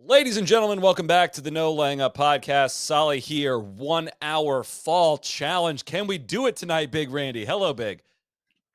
Ladies and gentlemen, welcome back to the No Laying Up podcast. Soly here, 1 hour fall challenge. Can we do it tonight, Big Randy? Hello, Big.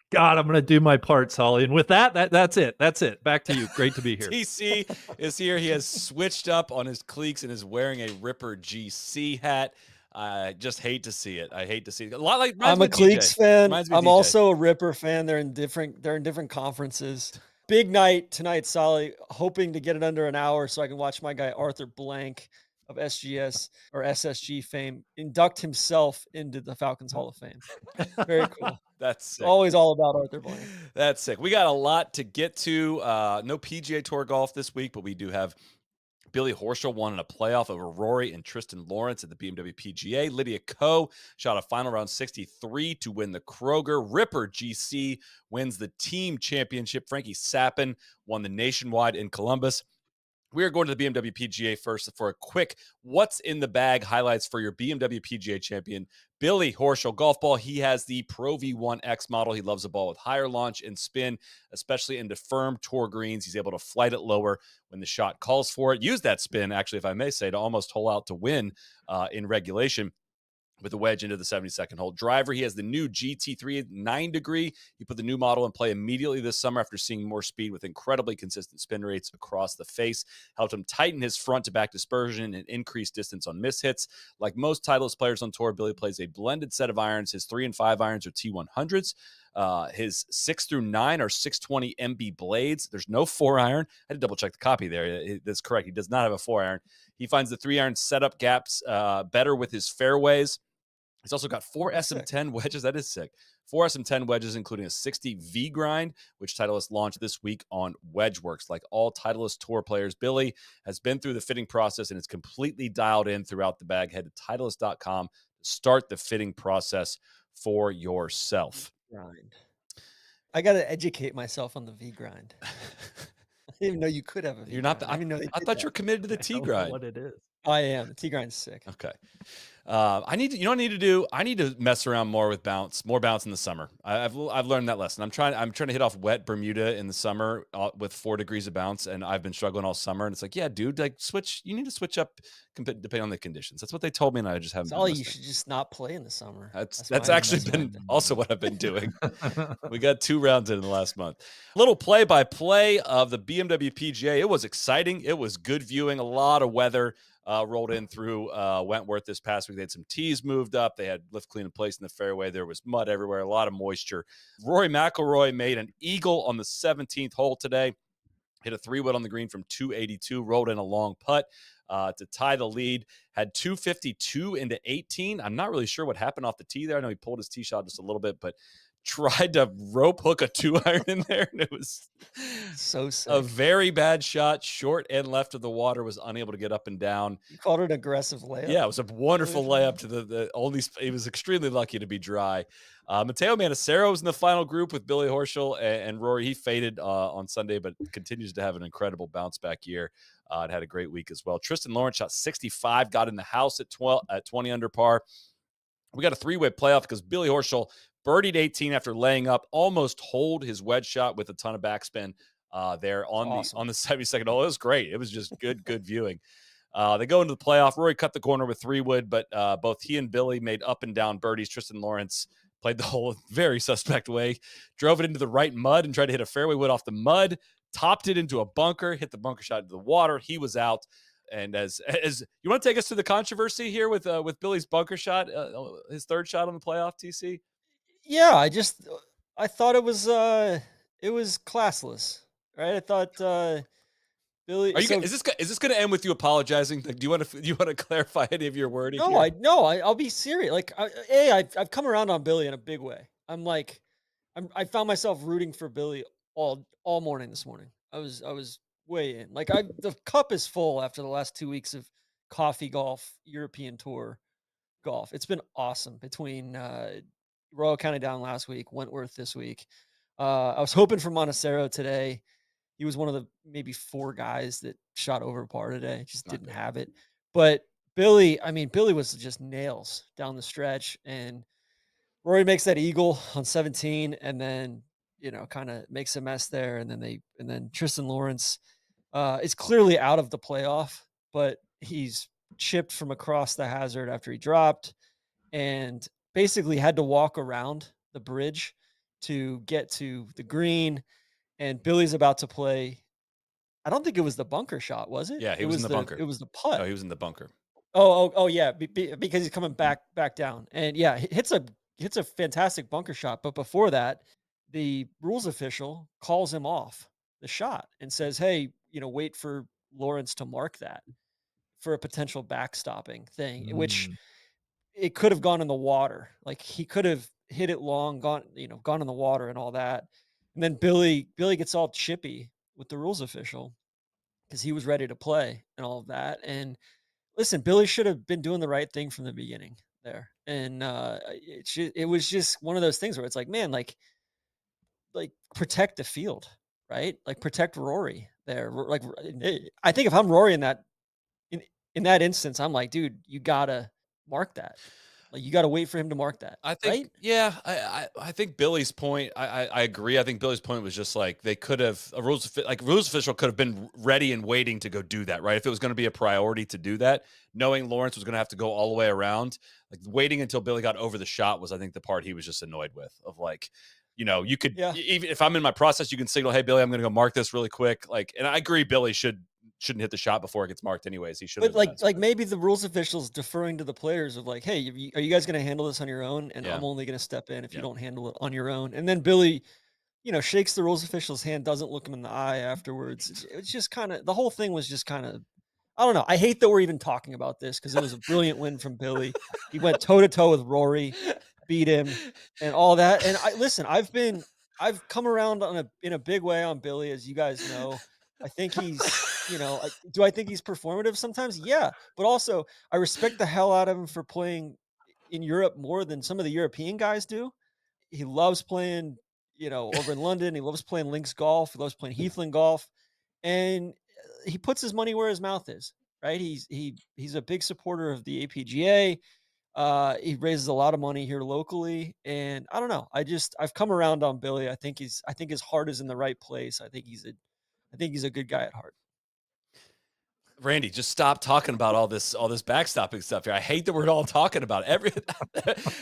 God, I'm going to do my part, Soly. And with that's it. That's it. Back to you. Great to be here. TC is here. He has switched up on his cleats and is wearing a Ripper GC hat. I just hate to see it. I hate to see it. A lot like I'm a Cleeks fan. I'm also a Ripper fan. They're in different conferences. Big night tonight, Soly. Hoping to get it under an hour so I can watch my guy Arthur Blank of SGS or SSG fame induct himself into the Falcons Hall of Fame. Very cool. That's sick. Always all about Arthur Blank. That's sick. We got a lot to get to. No PGA Tour golf this week, but we do have Billy Horschel won in a playoff over Rory and Tristan Lawrence at the BMW PGA. Lydia Ko shot a final round 63 to win the Kroger. Ripper GC wins the team championship. Frankie Sappin won the Nationwide in Columbus. We are going to the BMW PGA first for a quick what's in the bag highlights for your BMW PGA champion, Billy Horschel golf ball. He has the Pro V1X model. He loves a ball with higher launch and spin, especially into firm tour greens. He's able to flight it lower when the shot calls for it. Use that spin, actually, if I may say, to almost hole out to win in regulation with a wedge into the 72nd hole. Driver, he has the new GT3 9 degree. He put the new model in play immediately this summer after seeing more speed with incredibly consistent spin rates across the face. Helped him tighten his front to back dispersion and increase distance on mishits. Like most Titleist players on tour, Billy plays a blended set of irons. His 3 and 5 irons are T100s. His 6 through 9 are 620 MB blades. There's no 4 iron. I had to double check the copy there. That's correct. He does not have a 4 iron. He finds the 3 iron setup gaps better with his fairways. He's also got 4 SM10 wedges. That is sick. 4 SM10 wedges, including a 60 V grind, which Titleist launched this week on WedgeWorks. Like all Titleist Tour players, Billy has been through the fitting process and is completely dialed in throughout the bag. Head to Titleist.com to start the fitting process for yourself. Grind. I got to educate myself on the V grind. I didn't even know you could have a V. You're not. I thought you were committed to the T grind. What it is. I am. The T grind's sick. Okay. I need to, you know what I need to do? I need to mess around more with more bounce in the summer. I've learned that lesson. I'm trying to hit off wet Bermuda in the summer with 4 degrees of bounce, and I've been struggling all summer. And it's like, yeah, dude, like you need to switch up depending on the conditions. That's what they told me, and I just haven't. You should just not play in the summer. That's actually been also what I've been doing. We got 2 rounds in the last month. Little play-by-play of the BMW PGA. It was exciting. It was good viewing. A lot of weather rolled in through Wentworth this past week. They had some tees moved up. They had lift clean in place in the fairway. There was mud everywhere, a lot of moisture. Rory McIlroy made an eagle on the 17th hole today. Hit a 3-wood on the green from 282, rolled in a long putt to tie the lead. Had 252 into 18. I'm not really sure what happened off the tee there. I know he pulled his tee shot just a little bit, but tried to rope hook a 2-iron in there, and it was so sick. A very bad shot, short and left of the water, was unable to get up and down. You called it an aggressive layup. Yeah, it was a wonderful layup to the only. He was extremely lucky to be dry. Matteo Manassero was in the final group with Billy Horschel and Rory. He faded on Sunday, but continues to have an incredible bounce back year. And had a great week as well. Tristan Lawrence shot 65, got in the house at 20 under par. We got a 3-way playoff because Billy Horschel birdied 18 after laying up, almost holed his wedge shot with a ton of backspin there on the 72nd hole. It was great. It was just good viewing. They go into the playoff. Rory cut the corner with 3-wood, but both he and Billy made up and down birdies. Tristan Lawrence played the hole very suspect way, drove it into the right mud and tried to hit a fairway wood off the mud, topped it into a bunker, hit the bunker shot into the water. He was out. And as you want to take us through the controversy here with Billy's bunker shot, his 3rd shot on the playoff, TC? Yeah, I thought it was classless, right? I thought Billy. Is this going to end with you apologizing? Like, do you want to clarify any of your wording? No, I'll be serious. Like, I've come around on Billy in a big way. I found myself rooting for Billy all morning this morning. I was way in. Like, the cup is full after the last 2 weeks of coffee golf, European Tour golf. It's been awesome between Royal County down last week, Wentworth this week. I was hoping for Montecero today. He was one of the maybe 4 guys that shot over par today. Just didn't have it. But Billy was just nails down the stretch. And Rory makes that eagle on 17 and then, kind of makes a mess there. And then Tristan Lawrence is clearly out of the playoff, but he's chipped from across the hazard after he dropped and basically had to walk around the bridge to get to the green. And Billy's about to play. I don't think it was the bunker shot, was it? Yeah, he was in the bunker. It was the No, putt. he was in the bunker. Oh, yeah, because he's coming back down, and yeah, hits a fantastic bunker shot. But before that, the rules official calls him off the shot and says, "Hey, wait for Lawrence to mark that for a potential backstopping thing," which Mm. it could have gone in the water. Like he could have hit it long, gone in the water and all that. And then Billy gets all chippy with the rules official because he was ready to play and all of that. And listen, Billy should have been doing the right thing from the beginning there. And it was just one of those things where it's like, man, like protect the field, right? Like protect Rory there. I think if I'm Rory in in that instance, I'm like, dude, you gotta mark that. Like you gotta wait for him to mark that, I think, right? yeah, I think Billy's point. I agree. I think Billy's point was just like they could have rules official could have been ready and waiting to go do that, right? If it was going to be a priority to do that, knowing Lawrence was going to have to go all the way around, like waiting until Billy got over the shot was, I think, the part he was just annoyed with. Of like, you could Yeah. even if I'm in my process, you can signal, "Hey, Billy, I'm going to go mark this really quick." Like, and I agree, Billy shouldn't hit the shot before it gets marked anyways. He should But have done that. maybe the rules officials deferring to the players of like, hey, are you guys gonna handle this on your own? And Yeah, I'm only gonna step in if you yeah. don't handle it on your own. And then Billy, shakes the rules official's hand, doesn't look him in the eye afterwards. It's just kind of the whole thing was just kind of I don't know. I hate that we're even talking about this because it was a brilliant win from Billy. He went toe to toe with Rory, beat him, and all that. And I've come around in a big way on Billy, as you guys know. I think do I think he's performative sometimes? Yeah, but also I respect the hell out of him for playing in Europe more than some of the European guys do. He loves playing, over in London. He loves playing links golf. He loves playing Heathland golf, and he puts his money where his mouth is. Right? He's a big supporter of the APGA. He raises a lot of money here locally, and I don't know. I've come around on Billy. I think his heart is in the right place. I think he's a good guy at heart. Randy, just stop talking about all this backstopping stuff here. I hate that we're all talking about it.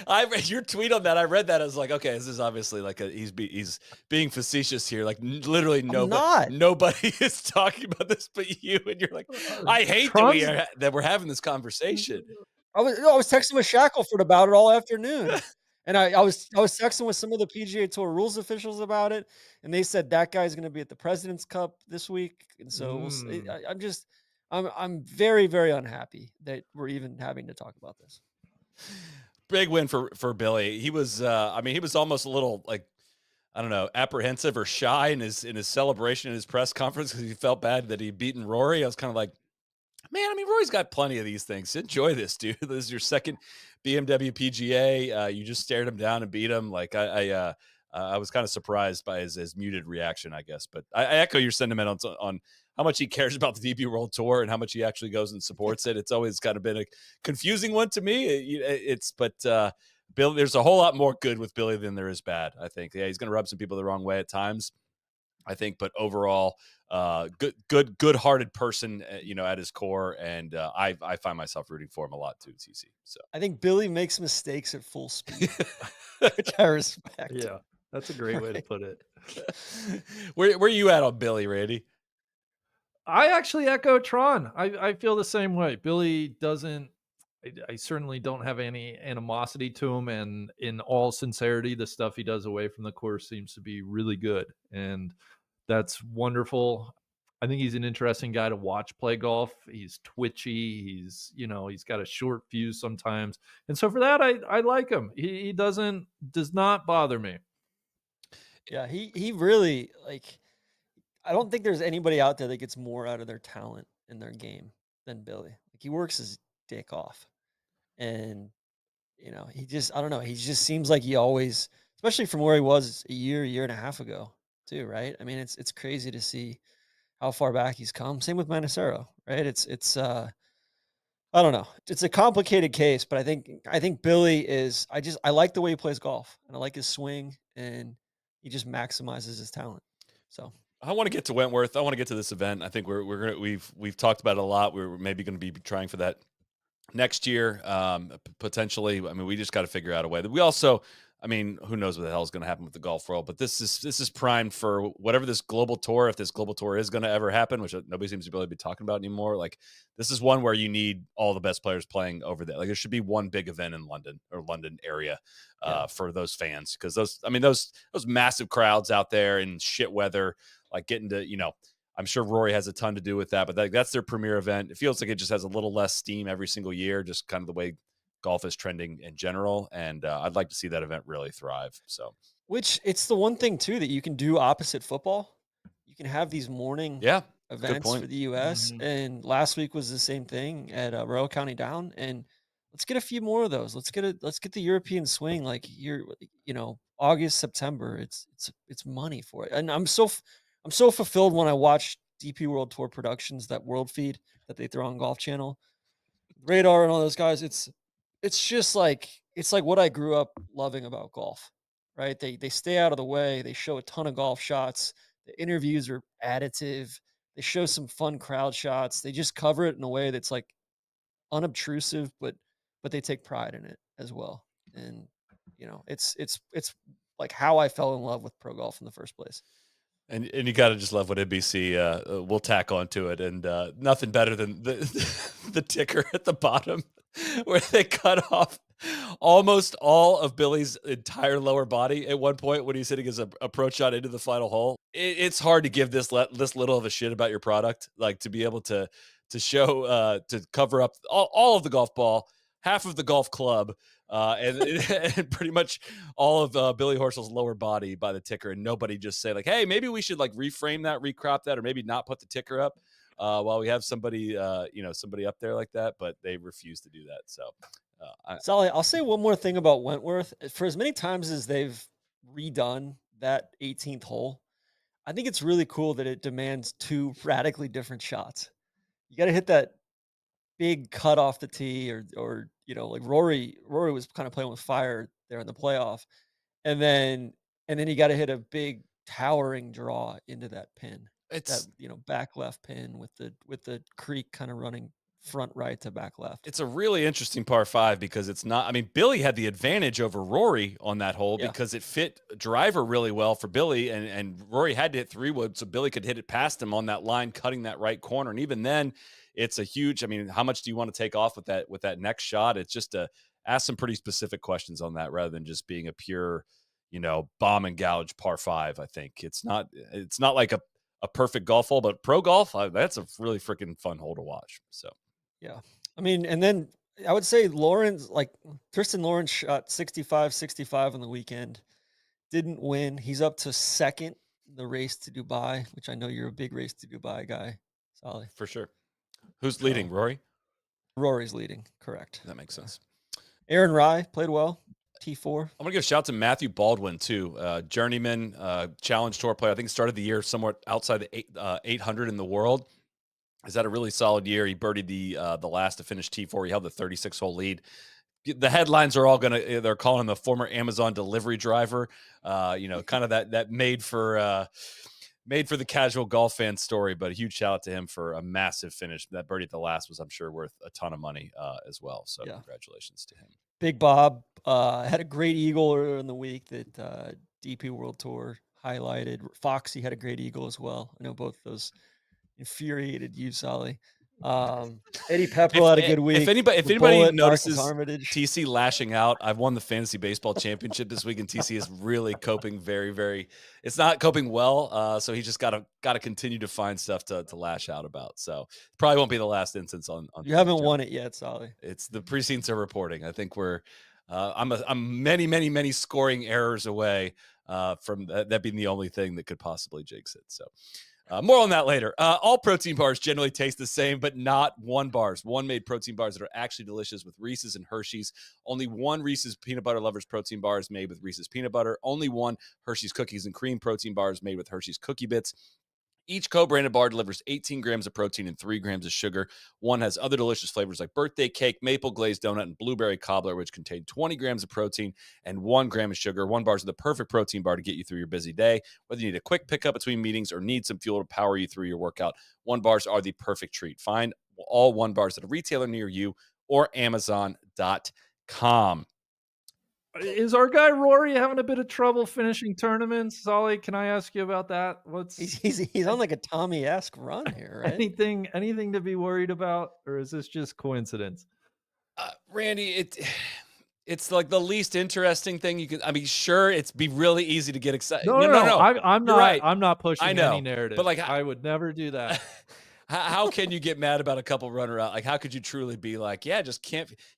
I read your tweet on that. I read that. I was like, okay, this is obviously like he's being facetious here. Like literally I'm not. nobody is talking about this but you, and you're like, I hate Tron's that we're having this conversation. I was texting with Shackelford about it all afternoon. And I was texting with some of the PGA Tour rules officials about it, and they said that guy's going to be at the President's Cup this week, and so we'll see. Mm. I'm very very unhappy that we're even having to talk about this. Big win for Billy. He was I mean, he was almost a little like, I don't know, apprehensive or shy in his celebration in his press conference because he felt bad that he'd beaten Rory. I was kind of like, man, I mean, Rory's got plenty of these things. Enjoy this, dude. This is your second BMW PGA. You just stared him down and beat him. Like I was kind of surprised by his muted reaction, I guess. But I echo your sentiment on how much he cares about the DP World Tour and how much he actually goes and supports it. It's always kind of been a confusing one to me. Billy, there's a whole lot more good with Billy than there is bad. I think. Yeah, he's going to rub some people the wrong way at times, I think, but overall, good-hearted person, at his core, and I find myself rooting for him a lot too, TC. So I think Billy makes mistakes at full speed, which I respect. Yeah, that's a great way to Right. put it. where you at on Billy, Randy? I actually echo Tron. I feel the same way. Billy doesn't. I certainly don't have any animosity to him, and in all sincerity, the stuff he does away from the course seems to be really good, and that's wonderful. I think he's an interesting guy to watch play golf. He's twitchy. He's got a short fuse sometimes, and so for that, I like him. He does not bother me. Yeah, he really I don't think there's anybody out there that gets more out of their talent in their game than Billy. Like he works his dick off. And he just I don't know, he just seems like he always especially from where he was a year and a half ago too, right? I mean, it's crazy to see how far back he's come. Same with Manacero, right? It's I don't know. It's a complicated case, but I think Billy is I like the way he plays golf and I like his swing and he just maximizes his talent. So I want to get to Wentworth. I want to get to this event. I think we've talked about it a lot. We're maybe going to be trying for that next year, potentially. I mean, we just got to figure out a way. We also, I mean, who knows what the hell is going to happen with the golf world? But this is primed for whatever this global tour, if this global tour is going to ever happen, which nobody seems to really be talking about anymore. Like, this is one where you need all the best players playing over there. Like, there should be one big event in London or London area for those fans, because those massive crowds out there in shit weather, like getting to I'm sure Rory has a ton to do with that, but that's their premier event. It feels like it just has a little less steam every single year, just kind of the way golf is trending in general. And I'd like to see that event really thrive. So, Which it's the one thing too that you can do opposite football. You can have these morning yeah, good events for point. the US, Mhm. and last week was the same thing at Royal County Down, and let's get a few more of those. Let's get the European swing like you're August, September. It's money for it. And I'm so fulfilled when I watch DP World Tour Productions, that world feed that they throw on Golf Channel. Radar and all those guys, it's just like it's like what I grew up loving about golf, right? They stay out of the way. They show a ton of golf shots. The interviews are additive. They show some fun crowd shots. They just cover it in a way that's like unobtrusive, but they take pride in it as well. And it's like how I fell in love with pro golf in the first place. And you got to just love what NBC will tack onto it, and nothing better than the ticker at the bottom, where they cut off almost all of Billy's entire lower body at one point when he's hitting his approach shot into the final hole. It's hard to give this little of a shit about your product, like to be able to show to cover up all of the golf ball, half of the golf club, and and pretty much all of Billy Horschel's lower body by the ticker, and nobody just say like, "Hey, maybe we should like reframe that, recrop that, or maybe not put the ticker up." While we have somebody, somebody up there like that, but they refuse to do that. So, Solly, I'll say one more thing about Wentworth. For as many times as they've redone that 18th hole, I think it's really cool that it demands two radically different shots. You got to hit that big cut off the tee, or like Rory was kind of playing with fire there in the playoff, and then you got to hit a big towering draw into that pin, that it's back left pin with the creek kind of running front right to back left. it's a really interesting par five because it's not. I mean, Billy had the advantage over Rory on that hole Yeah, because it fit driver really well for Billy, and Rory had to hit 3-wood so Billy could hit it past him on that line, cutting that right corner. And even then, it's a huge. I mean, how much do you want to take off with that next shot? It's just to ask some pretty specific questions on that rather than just being a pure, bomb and gouge par five. I think it's not like a perfect golf hole, but pro golf, that's a really freaking fun hole to watch. So. yeah. I mean, and then I would say Tristan Lawrence shot 65-65 on the weekend. Didn't win. He's up to second in the race to Dubai, which I know you're a big race to Dubai guy, Solly. For sure. Who's leading? So Rory? Rory's leading, correct. That makes Yeah. sense. Aaron Rye played well, T4. I'm gonna give a shout out to Matthew Baldwin too, journeyman Challenge Tour player. I think he started the year somewhat outside the 800 in the world. He's had a really solid year. He birdied the last to finish T4. He held the 36 hole lead. The headlines are all they're calling him the former Amazon delivery driver. Kind of that made for the casual golf fan story, but a huge shout out to him for a massive finish. That birdie at the last was, I'm sure, worth a ton of money as well. So Yeah. congratulations to him. Big Bob had a great eagle earlier in the week that DP World Tour highlighted. Foxy had a great eagle as well. I know both those infuriated you, Solly. Eddie Pepperell had a good If week. anybody The Bullet, Marcus notices Armitage. TC lashing out, I've won the fantasy baseball championship this week, and TC is really coping very, very. It's not coping well, so he just got to continue to find stuff to lash out about. So probably won't be the last instance on. You haven't won it yet, Solly. It's the precincts are reporting. I think we're. I'm many, many, many scoring errors away from that being the only thing that could possibly jinx it. So. More on that later. All protein bars generally taste the same, but not One Bars. One made protein bars that are actually delicious with Reese's and Hershey's. Only one Reese's Peanut Butter Lovers protein bar is made with Reese's Peanut Butter. Only one Hershey's Cookies and Cream protein bar is made with Hershey's Cookie Bits. Each co-branded bar delivers 18 grams of protein and 3 grams of sugar. One has other delicious flavors like birthday cake, maple glazed donut, and blueberry cobbler, which contain 20 grams of protein and 1 gram of sugar. One bar is the perfect protein bar to get you through your busy day. Whether you need a quick pickup between meetings or need some fuel to power you through your workout, One bars are the perfect treat. Find all One bars at a retailer near you or Amazon.com. Is our guy Rory having a bit of trouble finishing tournaments? Soly, can I ask you about that? What's He's on like a Tommy-esque run here, right? anything to be worried about, or is this just coincidence? Randy, it's like the least interesting thing you could. I mean, sure, it's be really easy to get excited. No. I'm You're not. right. I'm not pushing I know, any narrative. but like, I would never do that. how can you get mad about a couple runner out? Like, how could you truly be like, yeah,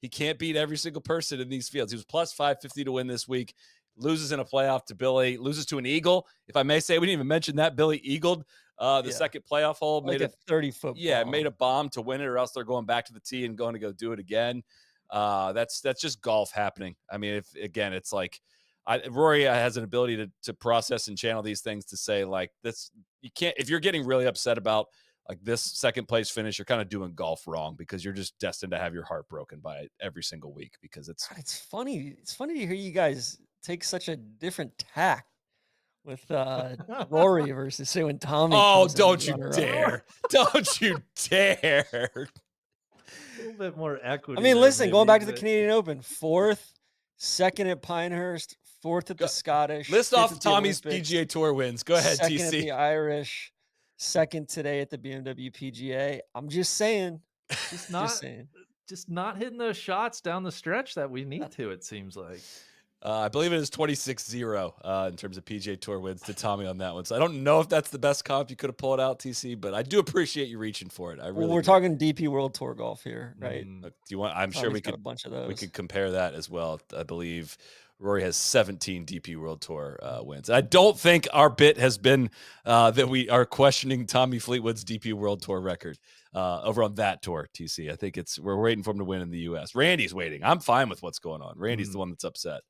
he can't beat every single person in these fields. He was plus 550 to win this week. Loses in a playoff to Billy. Loses to an eagle. If I may say, we didn't even mention that Billy eagled the second playoff hole. Like made a 30-foot yeah, bomb. made a bomb to win it, or else they're going back to the tee and going to go do it again. That's just golf happening. I mean, it's like Rory has an ability to process and channel these things to say like this. You can't, if you're getting really upset about like this second place finish, you're kind of doing golf wrong because you're just destined to have your heart broken by it every single week because it's funny. It's funny to hear you guys take such a different tack with Rory versus say when Tommy. Oh, don't you dare. Don't you dare. A little bit more equity. I mean, listen, going back to the Canadian Open, 4th, 2nd at Pinehurst, 4th at the Scottish. List 5th off at the Tommy's Olympics, PGA Tour wins. Go ahead, 2nd TC. at the Irish, 2nd today at the BMW PGA. I'm just saying. Just not hitting those shots down the stretch that we need to, it seems like. I believe it is 26-0 in terms of PGA Tour wins to Tommy on that one. So I don't know if that's the best comp you could have pulled out, TC, but I do appreciate you reaching for it. We're talking DP World Tour golf here, right? Do you want? I'm sure we could a bunch of those. We could compare that as well. I believe Rory has 17 DP World Tour wins. I don't think our bit has been that we are questioning Tommy Fleetwood's DP World Tour record over on that tour, TC. I think we're waiting for him to win in the U.S. Randy's waiting. I'm fine with what's going on. Randy's the one that's upset.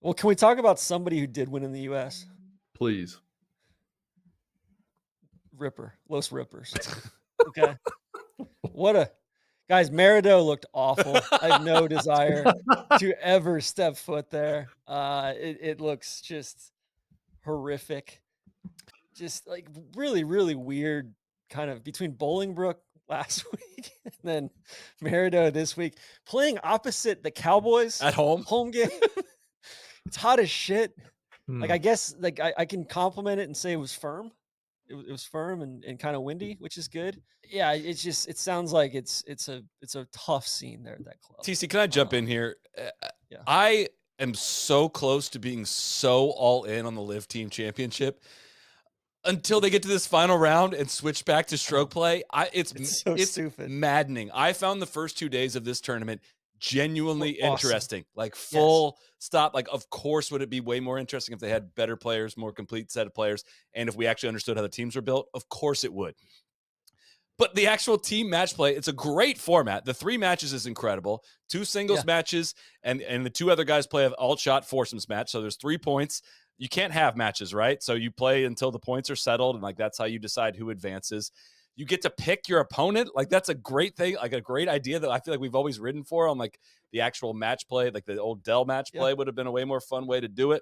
Well, can we talk about somebody who did win in the U.S.? Please. Los Rippers. Okay. Guys, Merido looked awful. I have no desire to ever step foot there. It looks just horrific. Just like really, really weird kind of between Bolingbrook last week and then Merido this week. Playing opposite the Cowboys. At home game. It's hot as shit. Like, I guess like I can compliment it and say it was firm. It was firm and kind of windy, which is good. Yeah, it sounds like it's a tough scene there at that club. TC, can I jump in here? Yeah. I am so close to being so all in on the LIV Team Championship until they get to this final round and switch back to stroke play. It's stupid, maddening. I found the first 2 days of this tournament genuinely interesting, like stop. Like, of course, would it be way more interesting if they had better players, more complete set of players, and if we actually understood how the teams were built? Of course it would. But the actual team match play, it's a great format. The 3 matches is incredible. 2 singles matches, and the 2 other guys play an all-shot foursomes match. So there's 3 points. You can't have matches, right? So you play until the points are settled, and like that's how you decide who advances. You get to pick your opponent. Like, that's a great thing, like a great idea that I feel like we've always ridden for on like the actual match play. Like the old Dell match play would have been a way more fun way to do it.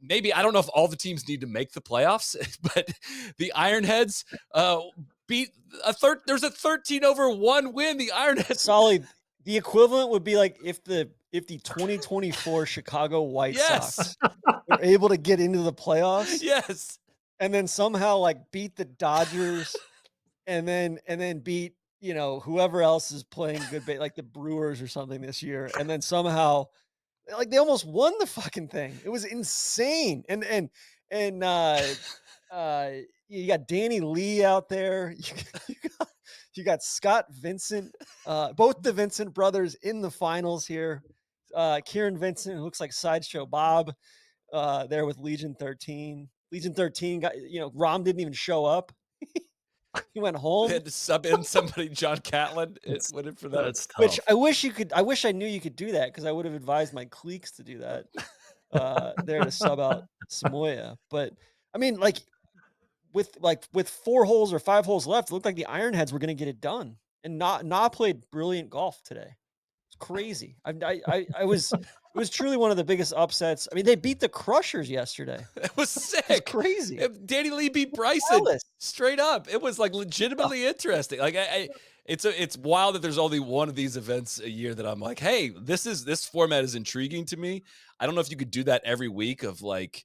Maybe, I don't know if all the teams need to make the playoffs, but the Ironheads beat there's a 13-1 win. The Ironheads. Solid. The equivalent would be like if the 2024 Chicago White Sox were able to get into the playoffs. Yes. And then somehow like beat the Dodgers and then beat, whoever else is playing good, like the Brewers or something this year. And then somehow like they almost won the fucking thing. It was insane. And you got Danny Lee out there. You got Scott Vincent, both the Vincent brothers in the finals here. Kieran Vincent, who looks like Sideshow Bob, there with Legion 13. Legion 13 got, Rom didn't even show up. He went home. They had to sub in somebody, John Catlin. Went in for that. That's tough. Which I wish I knew you could do that, because I would have advised my cliques to do that. There to sub out Samoya. But I mean, like, with 4 holes or 5 holes left, it looked like the Ironheads were going to get it done. And Na played brilliant golf today. It's crazy. I was it was truly one of the biggest upsets. I mean, they beat the Crushers yesterday. It was sick. It's crazy. Danny Lee beat Bryson Dallas. straight up. It was like legitimately interesting. Like it's wild that there's only one of these events a year that I'm like, hey, this format is intriguing to me. I don't know if you could do that every week of like,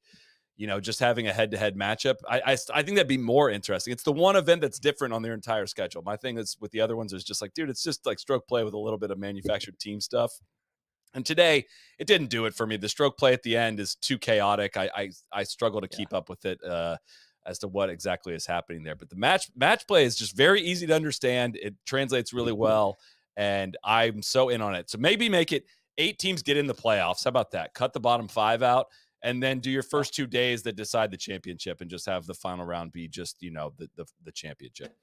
just having a head-to-head matchup. I think that'd be more interesting. It's the one event that's different on their entire schedule. My thing is with the other ones is just like, dude, it's just like stroke play with a little bit of manufactured team stuff. And today, it didn't do it for me. The stroke play at the end is too chaotic. I struggle to keep up with it as to what exactly is happening there. But the match play is just very easy to understand. It translates really well, and I'm so in on it. So maybe make it 8 teams get in the playoffs. How about that? Cut the bottom 5 out, and then do your first 2 days that decide the championship, and just have the final round be just the championship.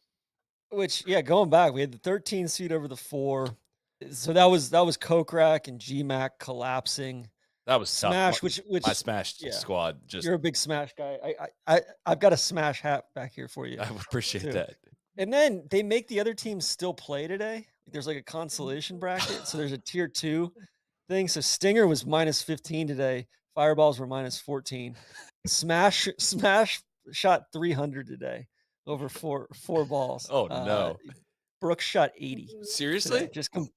Which going back, we had the 13 seed over the 4. So that was Kokrak and GMAC collapsing. That was Smash, tough. which my Smash squad. You're a big Smash guy. I've got a Smash hat back here for you. I appreciate that. And then they make the other teams still play today. There's like a consolation bracket, so there's a tier 2 thing. So Stinger was -15 today. Fireballs were -14. Smash shot 300 today over four balls. Oh no. Brooks shot 80. Seriously?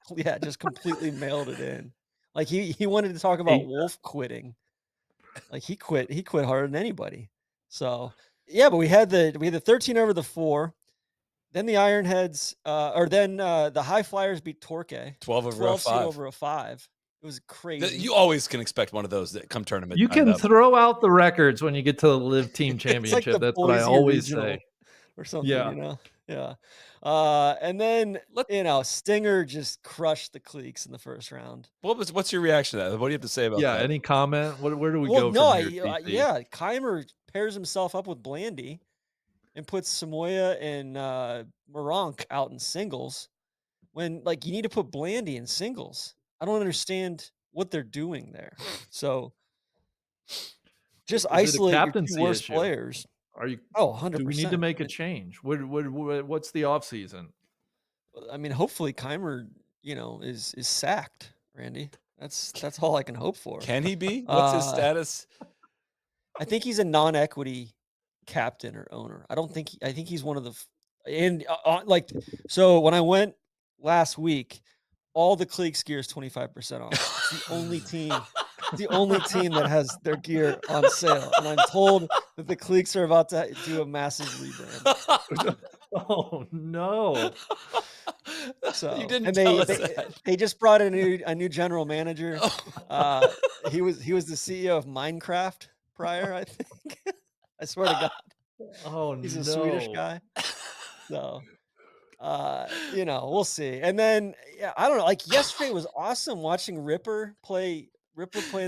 Today. Just completely mailed it in. Like he wanted to talk about Wolf quitting. Like he quit harder than anybody. So but we had the 13 over the 4. Then the Ironheads, the High Flyers beat Torquay. 12 over a 5. It was crazy. You always can expect one of those that come tournament. You can throw out the records when you get to the LIV Team Championship. Like that's what I always say. Or something, Yeah. And then, Stinger just crushed the Cleeks in the first round. What's your reaction to that? What do you have to say about that? Yeah, any comment? Where do we go from here? Keimer pairs himself up with Blandy and puts Samoya and Moronk out in singles when, you need to put Blandy in singles. I don't understand what they're doing there. So just isolate your 2 worst players. Are you? 100%. Do we need to make a change? What's the off season? I mean, hopefully Keimer, is sacked, Randy. That's all I can hope for. Can he be? What's his status? I think he's a non-equity captain or owner. I think he's one of the so when I went last week, all the Cleeks gear is 25% off. It's the only team. The only team that has their gear on sale, and I'm told that the Cleeks are about to do a massive rebrand. Oh no! So you didn't tell us that. They just brought in a new general manager. He was the CEO of Minecraft prior, I think. I swear to God. Oh, he's a Swedish guy. So, we'll see. And then, I don't know. Like yesterday was awesome watching Ripper playing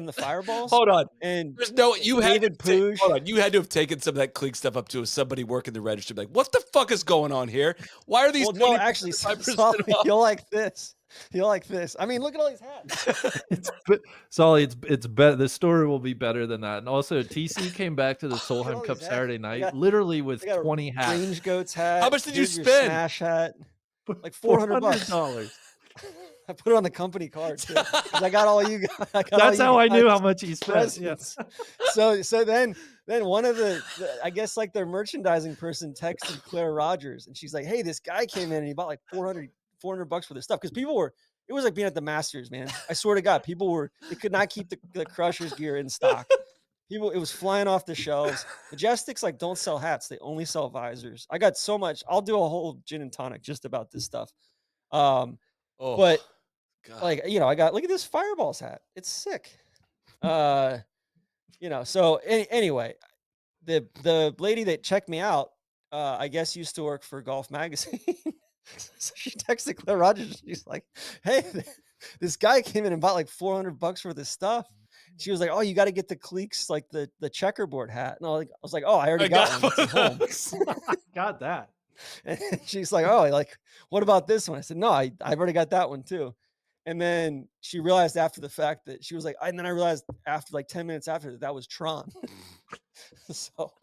the Fireballs. Hold on. And there's no you David had to hold on. You had to have taken some of that Cleek stuff up to somebody working the register. Like, what the fuck is going on here? Why are these? Well, no, actually, Soly, you'll like this. You'll like this. I mean, look at all these hats. Soly, it's better. The story will be better than that. And also, TC came back to the Solheim Cup Saturday night, literally with 20 hats. Range Goats hat. How much did you spend? Smash hat. Like $400. I put it on the company card too. I got all you guys. That's how I knew how much he spent. Yes. So then one of the I guess like their merchandising person texted Claire Rogers, and she's like, "Hey, this guy came in and he bought like $400 for this stuff." Because it was like being at the Masters, man. I swear to God, they could not keep the Crushers gear in stock. It was flying off the shelves. Majestics don't sell hats; they only sell visors. I got so much. I'll do a whole gin and tonic just about this stuff. But God. I got, look at this Fireballs hat. It's sick. So anyway, the lady that checked me out, I guess used to work for Golf Magazine. So she texted Claire Rogers. She's like, "Hey, this guy came in and bought like $400 worth of stuff." She was like, "Oh, you got to get the Cleeks, like the checkerboard hat." And I was like, "Oh, I already got one. It's at home." Got that. And she's like, "Oh, what about this one?" I said, "No, I've already got that one too." And then she realized after the fact that she was like, and then I realized after 10 minutes after that was Tron. So,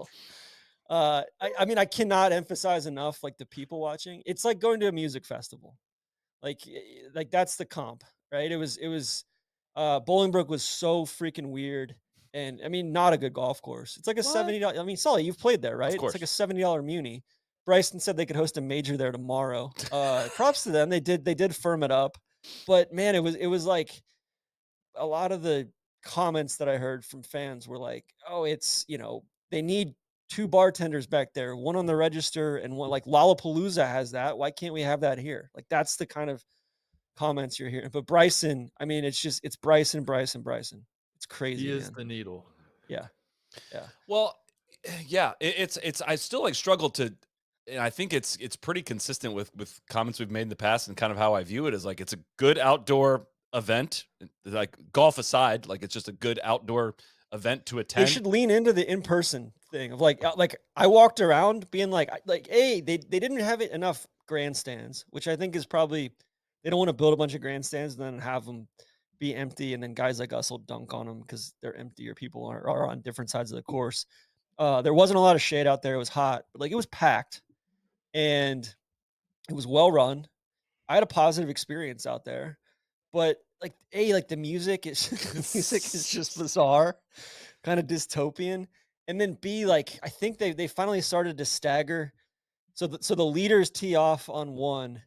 I mean, I cannot emphasize enough like the people watching. It's like going to a music festival. Like that's the comp, right? Bolingbrook was so freaking weird. And I mean, not a good golf course. It's like a What? $70. I mean, Sully, you've played there, Of right? It's like a course. $70 muni. Bryson said they could host a major there tomorrow. Props to them. They did firm it up. But man, it was like a lot of the comments that I heard from fans were like, "Oh, they need 2 bartenders back there, one on the register and one like Lollapalooza has that. Why can't we have that here?" Like that's the kind of comments you're hearing. But Bryson, I mean, it's Bryson, Bryson, Bryson. It's He crazy, is man. the needle. Yeah, yeah. Well, yeah, it's I still like struggle to, and I think it's pretty consistent with comments we've made in the past and kind of how I view it is like it's a good outdoor event, like golf aside, like it's just a good outdoor event to They attend. should lean into the in-person thing of like I walked around being like, hey, they didn't have it enough grandstands, which I think is probably they don't want to build a bunch of grandstands and then have them be empty, and then guys like us will dunk on them because they're empty or people are on different sides of the course. There wasn't a lot of shade out there. It was hot, but like it was packed and it was well run. I had a positive experience out there, but like the music is the music is just bizarre, kind of dystopian. And then B, like I think they finally started to stagger. So the leaders tee off on one,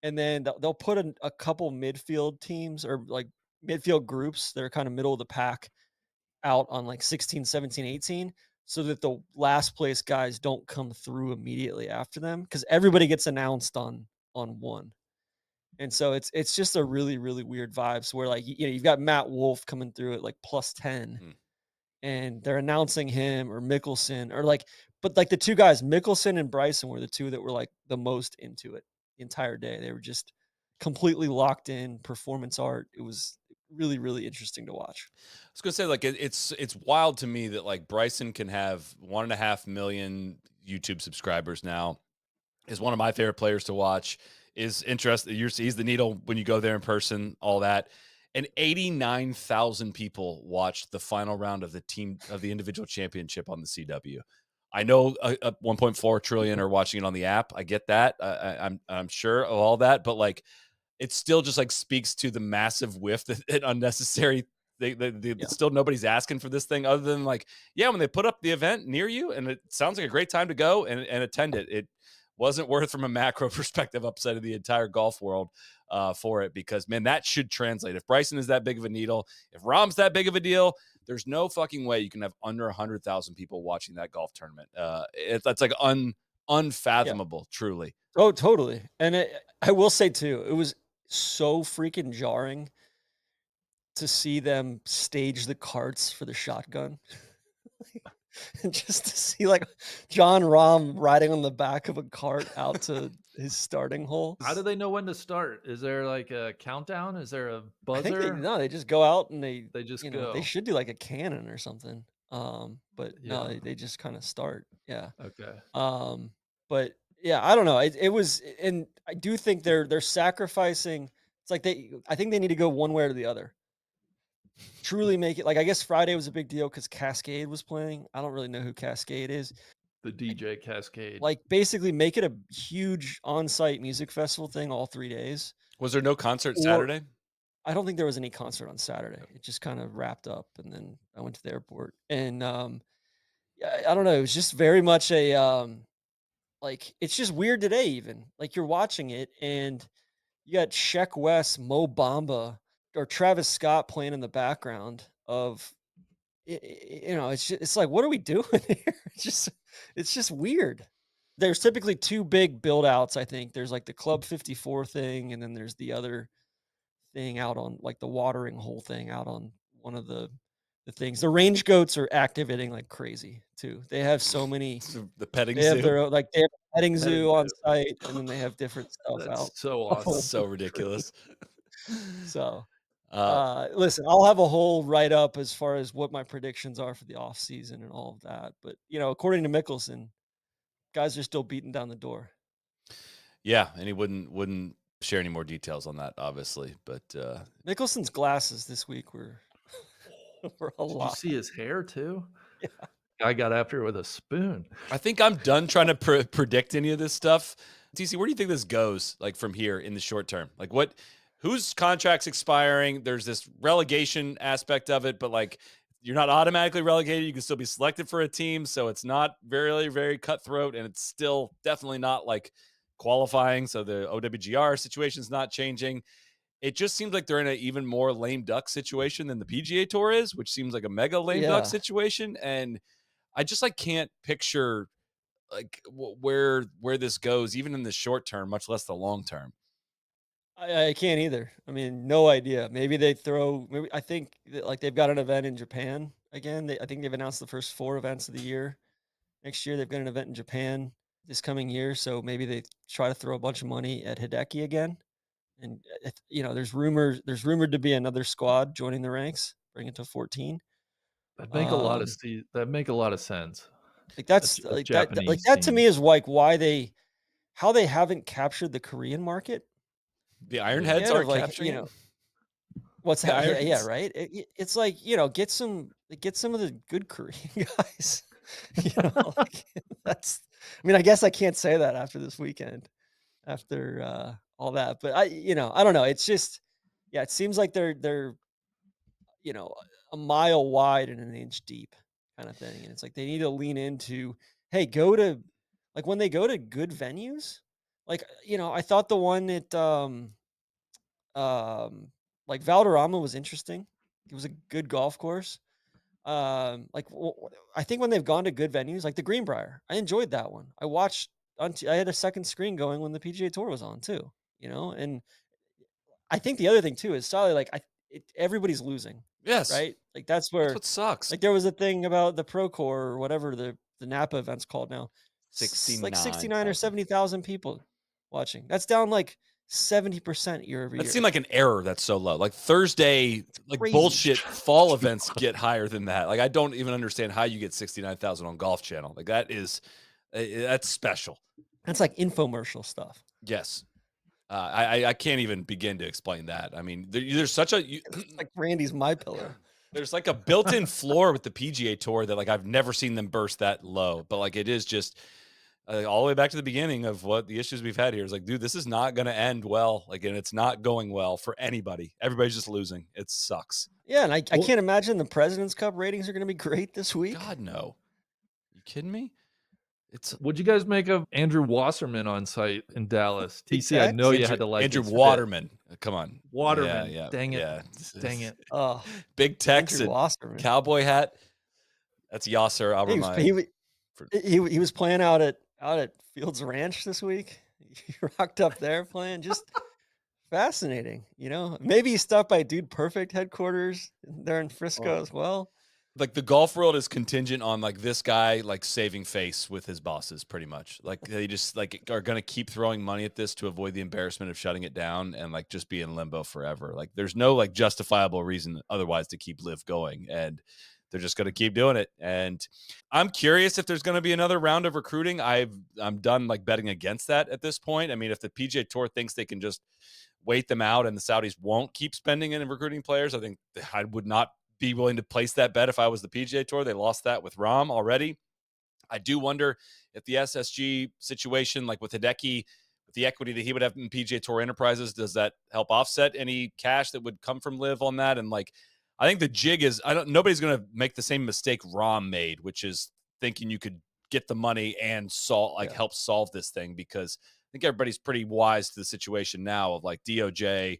and then they'll put a couple midfield teams or like midfield groups that are kind of middle of the pack out on like 16, 17, 18, so that the last place guys don't come through immediately after them because everybody gets announced on one. And so it's just a really, really weird vibes where like you've got Matt Wolf coming through at like plus 10 Hmm. and they're announcing him or Mickelson or like but like the two guys, Mickelson and Bryson were the two that were like the most into it the entire day. They were just completely locked in performance art. It was really, really interesting to watch. I was gonna say like it's wild to me that like Bryson can have 1.5 million YouTube subscribers now, is one of my favorite players to watch, is interested. He's the needle when you go there in person, all that. And 89,000 people watched the final round of the individual championship on the CW. I know 1.4 trillion are watching it on the app. I get that. I'm sure of all that, but like it still just like speaks to the massive whiff that unnecessary. Yeah. Still nobody's asking for this thing other than like, yeah, when they put up the event near you and it sounds like a great time to go and attend it. It wasn't worth from a macro perspective upside of the entire golf world for it because man, that should translate. If Bryson is that big of a needle, if Rahm's that big of a deal, there's no fucking way you can have under 100,000 people watching that golf tournament. That's like Yeah. unfathomable, truly. Oh, totally. And I will say too, it was so freaking jarring to see them stage the carts for the shotgun. And just to see like John Rahm riding on the back of a cart out to his starting hole. How do they know when to start? Is there like a countdown? Is there a I think buzzer? they just go out and They just they go. should do like a cannon or something. But no, Yeah. they just kind of start. Yeah. Okay. Um, but yeah, I don't know. It was, and I do think they're sacrificing. It's like I think they need to go one way or the other. Truly make it like I guess Friday was a big deal because Cascade was playing. I don't really know who Cascade is. The DJ Cascade. Like basically make it a huge on-site music festival thing all 3 days. Was there no concert Or Saturday? I don't think there was any concert on Saturday. It just kind of wrapped up, and then I went to the airport. And yeah, I don't know. It was just very much a like it's just weird today. Even like you're watching it, and you got Sheck West, Mo Bamba, or Travis Scott playing in the background of it's like, what are we doing here? It's just weird. There's typically 2 big build outs, I think. There's, like, the Club 54 thing, and then there's the other thing out on, like, the watering hole thing out on one of the things. The range goats are activating like crazy too. They have so many The petting they have zoo. their own like, they have a petting Petting zoo on zoo. site, and then they have different stuff out. That's so Oh, awesome. So ridiculous. so Uh, listen, I'll have a whole write up as far as what my predictions are for the off season and all of that. But according to Mickelson, guys are still beating down the door. yeah, and he wouldn't share any more details on that, obviously. But Mickelson's glasses this week were were a Did you lot. see his hair too? Yeah. Guy got after it with a spoon. I think I'm done trying to predict any of this stuff. TC, where do you think this goes, like, from here in the short term? Like, whose contract's expiring? There's this relegation aspect of it, but like, you're not automatically relegated. You can still be selected for a team, so it's not very, very cutthroat, and it's still definitely not like qualifying. So the OWGR situation's not changing. It just seems like they're in an even more lame duck situation than the PGA Tour is, which seems like a mega lame duck Yeah. situation. And I just like can't picture like where this goes, even in the short term, much less the long term. I can't either. I mean, no idea. Maybe they throw. Maybe I think that, like they've got an event in Japan again. I think they've announced the first 4 events of the year. Next year they've got an event in Japan this coming year. So maybe they try to throw a bunch of money at Hideki again. And there's rumors. There's rumored to be another squad joining the ranks, bring it to 14. Um, That'd make a lot of sense. like A that's J a like that. Like Japanese that to team. me is like why how they haven't captured the Korean market The Yeah. Ironheads yet. Of aren't like capturing it. what's The that? Yeah, yeah, Irons. right. It's like get some of the good Korean guys. Like that's. I mean, I guess I can't say that after this weekend, after all that. But I don't know. It's just, yeah, it seems like they're you know a mile wide and an inch deep kind of thing, and it's like they need to lean into, hey, go to like when they go to good venues, like I thought the one at um, like Valderrama was interesting. It was a good golf course. I think when they've gone to good venues, like the Greenbrier, I enjoyed that one. I watched I had a second screen going when the PGA Tour was on too. And I think the other thing too is Soly, like everybody's losing, Yes, right? Like that's that's where, what sucks. like there was a thing about the Procore or whatever the Napa event's called now, like 69 or 69,000. 70,000 people watching. That's down like 70% year over That seemed year. like an error that's so low. Like Thursday, like Crazy. bullshit fall events get higher than that. Like I don't even understand how you get 69,000 on Golf Channel. Like that's special. That's like infomercial stuff. Yes. I can't even begin to explain that. I mean, there's such a It's like Randy's My Pillow. there's like a built-in floor with the PGA Tour that like I've never seen them burst that low. But like it is just all the way back to the beginning of what the issues we've had here is like, dude, this is not going to end well. Like, and it's not going well for anybody. Everybody's just losing. It sucks. Yeah, and I Well, can't imagine the President's Cup ratings are going to be great this week. God no. You kidding me? It's what'd you guys make of Andrew Wasserman on site in Dallas? Big TC, I know Tex? you had to like Andrew his fit. Waterman. Come on. Waterman. Yeah. Dang it. Yeah. Dang it. Oh, Big Tex Andrew and Wasserman. cowboy hat. That's Yasser He was, Albermine. he was playing out at Fields Ranch this week. He rocked up there playing. Just fascinating, Maybe he stopped by Dude Perfect headquarters there in Frisco as well. Like the golf world is contingent on like this guy like saving face with his bosses pretty much. Like they just like are going to keep throwing money at this to avoid the embarrassment of shutting it down and like just be in limbo forever. Like there's no like justifiable reason otherwise to keep LIV going, and they're just going to keep doing it. And I'm curious if there's going to be another round of recruiting. I'm done like betting against that at this point. I mean, if the PGA Tour thinks they can just wait them out and the Saudis won't keep spending in recruiting players, I think I would not be willing to place that bet if I was the PGA Tour. They lost that with Rahm already. I do wonder if the SSG situation, like with Hideki, with the equity that he would have in PGA Tour Enterprises, does that help offset any cash that would come from LIV on that? And like, I think the jig is, nobody's going to make the same mistake Rahm made, which is thinking you could get the money and help solve this thing, because I think everybody's pretty wise to the situation now of like DOJ,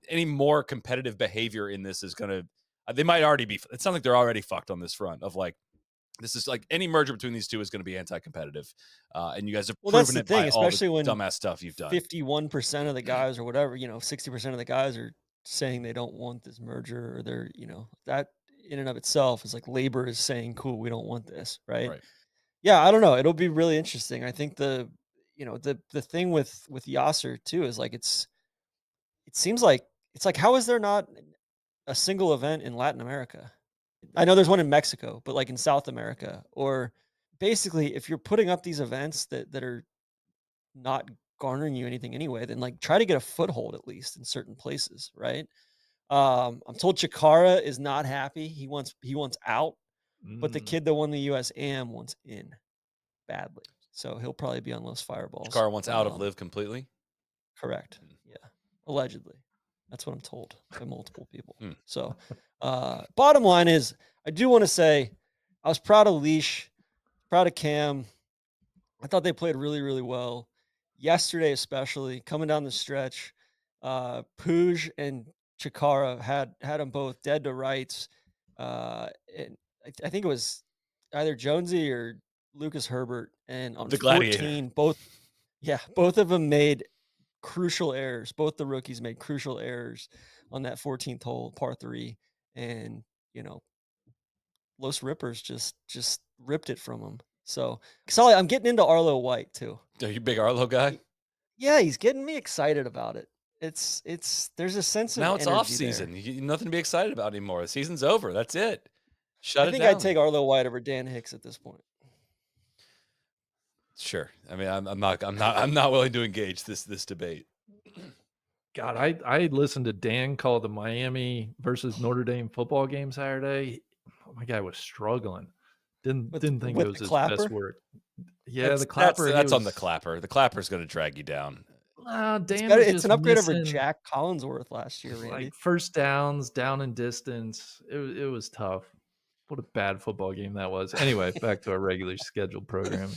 any more competitive behavior in this is going to, they might already be, it sounds like they're already fucked on this front of like, this is like any merger between these two is going to be anti-competitive. And you guys have Well, that's proven the it by thing, all the especially when dumbass stuff you've done. 51% of the guys or whatever, 60% of the guys are saying they don't want this merger, or they're, that in and of itself is like labor is saying, cool, we don't want this. Right. Right. Yeah. I don't know. It'll be really interesting. I think the thing with Yasser too is like, it seems like, it's like, how is there not a single event in Latin America? I know there's one in Mexico, but like in South America, or basically if you're putting up these events that are not garnering you anything anyway, then like try to get a foothold at least in certain places, right? I'm told Chikara is not happy. He wants out. but the kid that won the US Am wants in badly. So he'll probably be on those fireballs. Chikara wants out of LIV completely. Correct. Yeah. Allegedly. That's what I'm told by multiple people. So, bottom line is, I do want to say I was proud of Leash, proud of Cam. I thought they played really, really well. Yesterday, especially, coming down the stretch, Puj and Chikara had them both dead to rights. And I think it was either Jonesy or Lucas Herbert. And on The Gladiator. 14, both of them made crucial errors. Both the rookies made crucial errors on that 14th hole, par 3. And, Los Rippers just ripped it from them. So, Soly, I'm getting into Arlo White too. Are you a big Arlo guy? Yeah, he's getting me excited about it. It's there's a sense of now it's energy off season. Nothing to be excited about anymore. The season's over. That's it. Shut I it think down. I'd take Arlo White over Dan Hicks at this point. Sure. I mean, I'm not willing to engage this debate. God, I listened to Dan call the Miami versus Notre Dame football game Saturday. Oh, my guy was struggling. Didn't think it was his best work. Yeah, the clapper. That's on the clapper. The clapper's going to drag you down. Dan It's an upgrade over Jack Collinsworth last year, Randy. Like first downs, down and distance. It was tough. What a bad football game that was. Anyway, back to our regularly scheduled programming.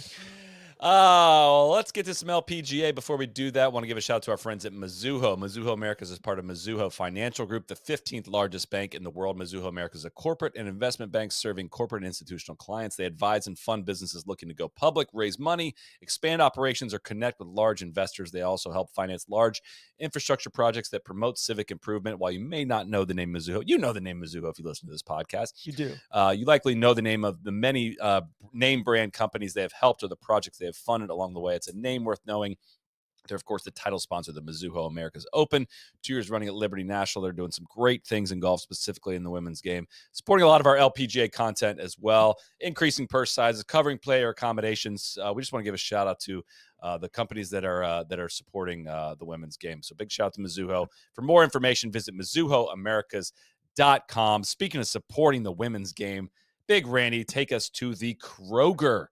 Let's get to some LPGA. Before we do that, I want to give a shout out to our friends at Mizuho. Mizuho Americas is part of Mizuho Financial Group, the 15th largest bank in the world. Mizuho Americas is a corporate and investment bank serving corporate and institutional clients. They advise and fund businesses looking to go public, raise money, expand operations, or connect with large investors. They also help finance large infrastructure projects that promote civic improvement. While you may not know the name Mizuho, you know the name Mizuho if you listen to this podcast. You do. You likely know the name of the many name brand companies they have helped or the projects they have funded along the way. It's a name worth knowing. They're, of course, the title sponsor of the Mizuho Americas Open. 2 years running at Liberty National. They're doing some great things in golf, specifically in the women's game. Supporting a lot of our LPGA content as well. Increasing purse sizes, covering player accommodations. We just want to give a shout out to the companies that are supporting the women's game. So big shout out to Mizuho. For more information, visit MizuhoAmericas.com. Speaking of supporting the women's game, Big Randy, take us to the Kroger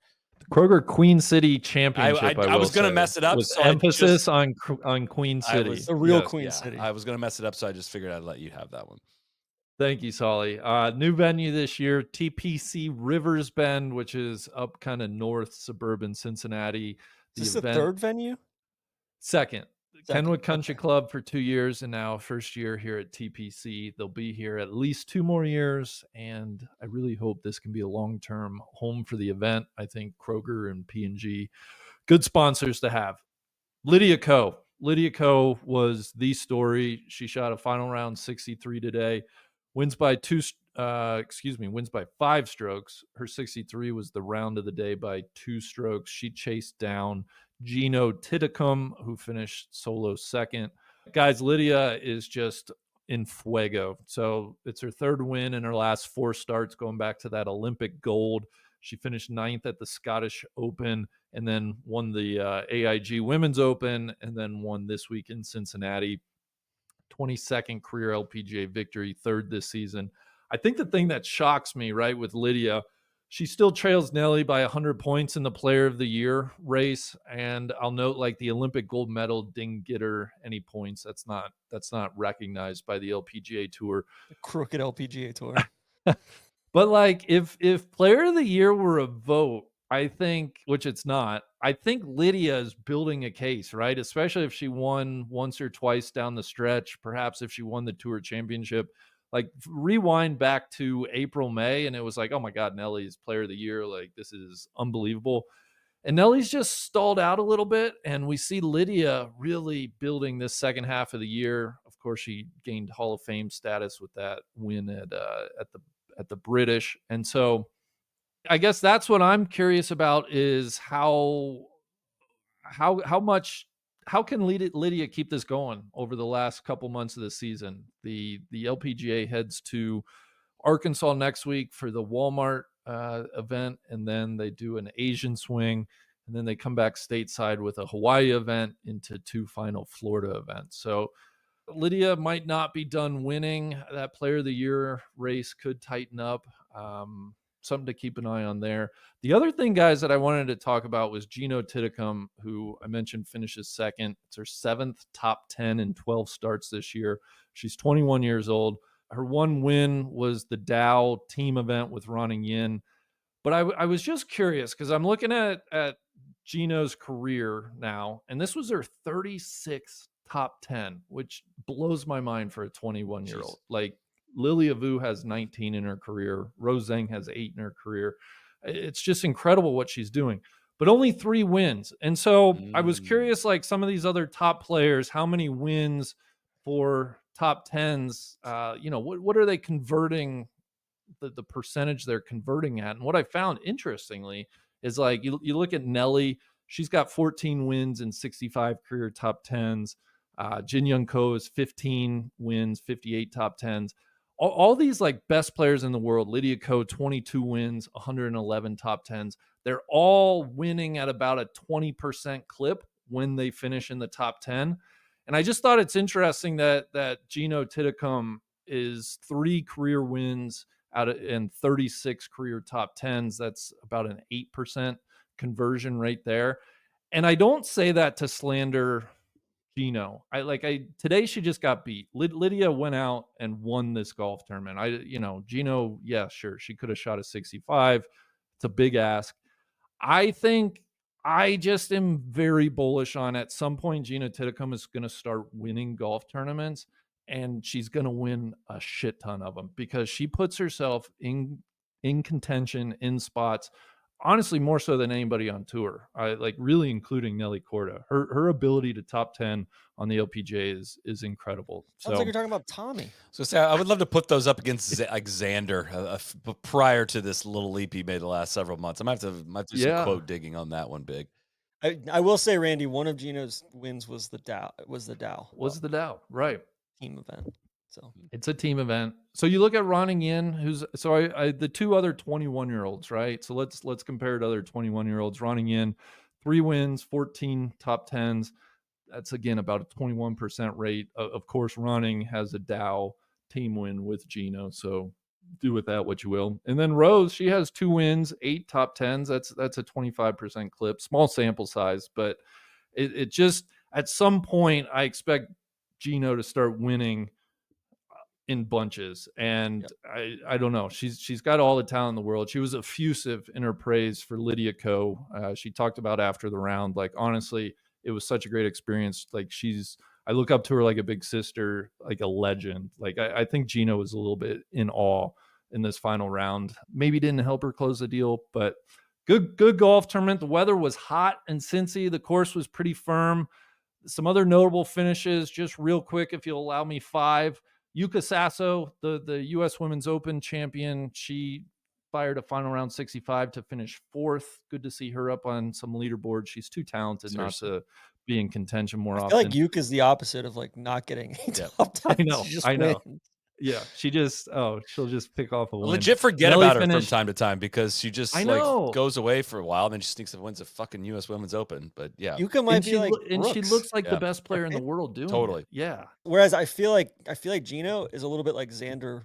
Queen City Championship. I was going to mess it up. With emphasis on Queen City. The real Queen City. I was going to mess it up, so I just figured I'd let you have that one. Thank you, Soly. New venue this year, TPC Rivers Bend, which is up kind of north suburban Cincinnati. Is this the third venue? Second. Kenwood Country Club for 2 years, and now first year here at TPC. They'll be here at least 2 more years, and I really hope this can be a long-term home for the event. I think Kroger and P&G, good sponsors to have. Lydia Ko. Lydia Ko was the story. She shot a final round 63 today. Wins by 5 strokes. Her 63 was the round of the day by 2 strokes. She chased down Gino Titicum, who finished solo second. Guys, Lydia is just in fuego. So it's her third win in her last 4 starts, going back to that Olympic gold. She finished 9th at the Scottish Open and then won the AIG Women's Open and then won this week in Cincinnati. 22nd career LPGA victory, 3rd this season. I think the thing that shocks me, right, with Lydia, she still trails Nelly by 100 points in the Player of the Year race. And I'll note, like, the Olympic gold medal didn't get her any points. That's not recognized by the LPGA Tour. The crooked LPGA Tour. But, like, if Player of the Year were a vote, I think, which it's not, I think Lydia is building a case, right? Especially if she won once or twice down the stretch, perhaps if she won the Tour Championship. Like, rewind back to April, May, and it was like, oh my God, Nelly's Player of the Year. Like, this is unbelievable. And Nelly's just stalled out a little bit, and we see Lydia really building this second half of the year. Of course, she gained Hall of Fame status with that win at the British. And so I guess that's what I'm curious about is how can Lydia keep this going over the last couple months of the season? The LPGA heads to Arkansas next week for the Walmart event, and then they do an Asian swing, and then they come back stateside with a Hawaii event into 2 final Florida events. So Lydia might not be done winning. That Player of the Year race could tighten up. something to keep an eye on there. The other thing, guys, that I wanted to talk about was Gino Titicum, who I mentioned finishes second. It's her 7th top 10 in 12 starts this year. She's 21 years old. Her one win was the Dow team event with Ronning Yin. But I was just curious because I'm looking at Gino's career now, and this was her 36th top 10, which blows my mind for a 21-year-old. Like, Lilia Vu has 19 in her career. Rose Zhang has 8 in her career. It's just incredible what she's doing, but only 3 wins. And so I was curious, like some of these other top players, how many wins for top 10s? What are they converting? The percentage they're converting at. And what I found interestingly is, like, you look at Nelly, she's got 14 wins and 65 career top 10s. Jin Young Ko is 15 wins, 58 top 10s. All these like best players in the world, Lydia Ko, 22 wins, 111 top 10s. They're all winning at about a 20% clip when they finish in the top 10. And I just thought it's interesting that Gino Titicum is 3 career wins and 36 career top 10s. That's about an 8% conversion rate there. And I don't say that to slander Gino. Today she just got beat. Lydia went out and won this golf tournament. Gino, yeah, sure, she could have shot a 65. It's a big ask. I think I just am very bullish on, at some point, Gina Titicum is going to start winning golf tournaments, and she's going to win a shit ton of them because she puts herself in contention in spots, honestly, more so than anybody on tour. Really including Nelly Korda. Her ability to top 10 on the LPGA is incredible. Sounds like you're talking about Tommy. So I would love to put those up against like Xander prior to this little leap he made the last several months. I might have to do some quote digging on that one, Big. I will say, Randy, one of Gino's wins was the Dow. The Dow, right? Team event. So it's a team event. So you look at Ronning Yin, the 2 other 21-year-olds, right? So let's compare to other 21-year-olds. Ronning Yin, 3 wins, 14 top 10s. That's again about a 21% rate. Of course, Ronning has a Dow team win with Gino, so do with that what you will. And then Rose, she has 2 wins, 8 top 10s. That's a 25% clip. Small sample size, but it just, at some point, I expect Gino to start winning in bunches. And I don't know. She's got all the talent in the world. She was effusive in her praise for Lydia Ko. She talked about after the round, like, honestly, it was such a great experience. Like, I look up to her like a big sister, like a legend. Like, I think Gino was a little bit in awe in this final round. Maybe didn't help her close the deal, but good golf tournament. The weather was hot in Cincy. The course was pretty firm. Some other notable finishes, just real quick, if you'll allow me 5. Yuka Sasso, the U.S. Women's Open champion, she fired a final round 65 to finish 4th. Good to see her up on some leaderboards. She's too talented not to be in contention more often. I feel like Yuka's the opposite of like not getting top 10. I know. Yeah, she'll just pick off a win. Legit forget about her from time to time because she just goes away for a while and then she sneaks and wins a fucking U.S. Women's Open. But yeah, Yuka might be like and she looks like the best player in the world doing it. Yeah. Whereas I feel like Gino is a little bit like Xander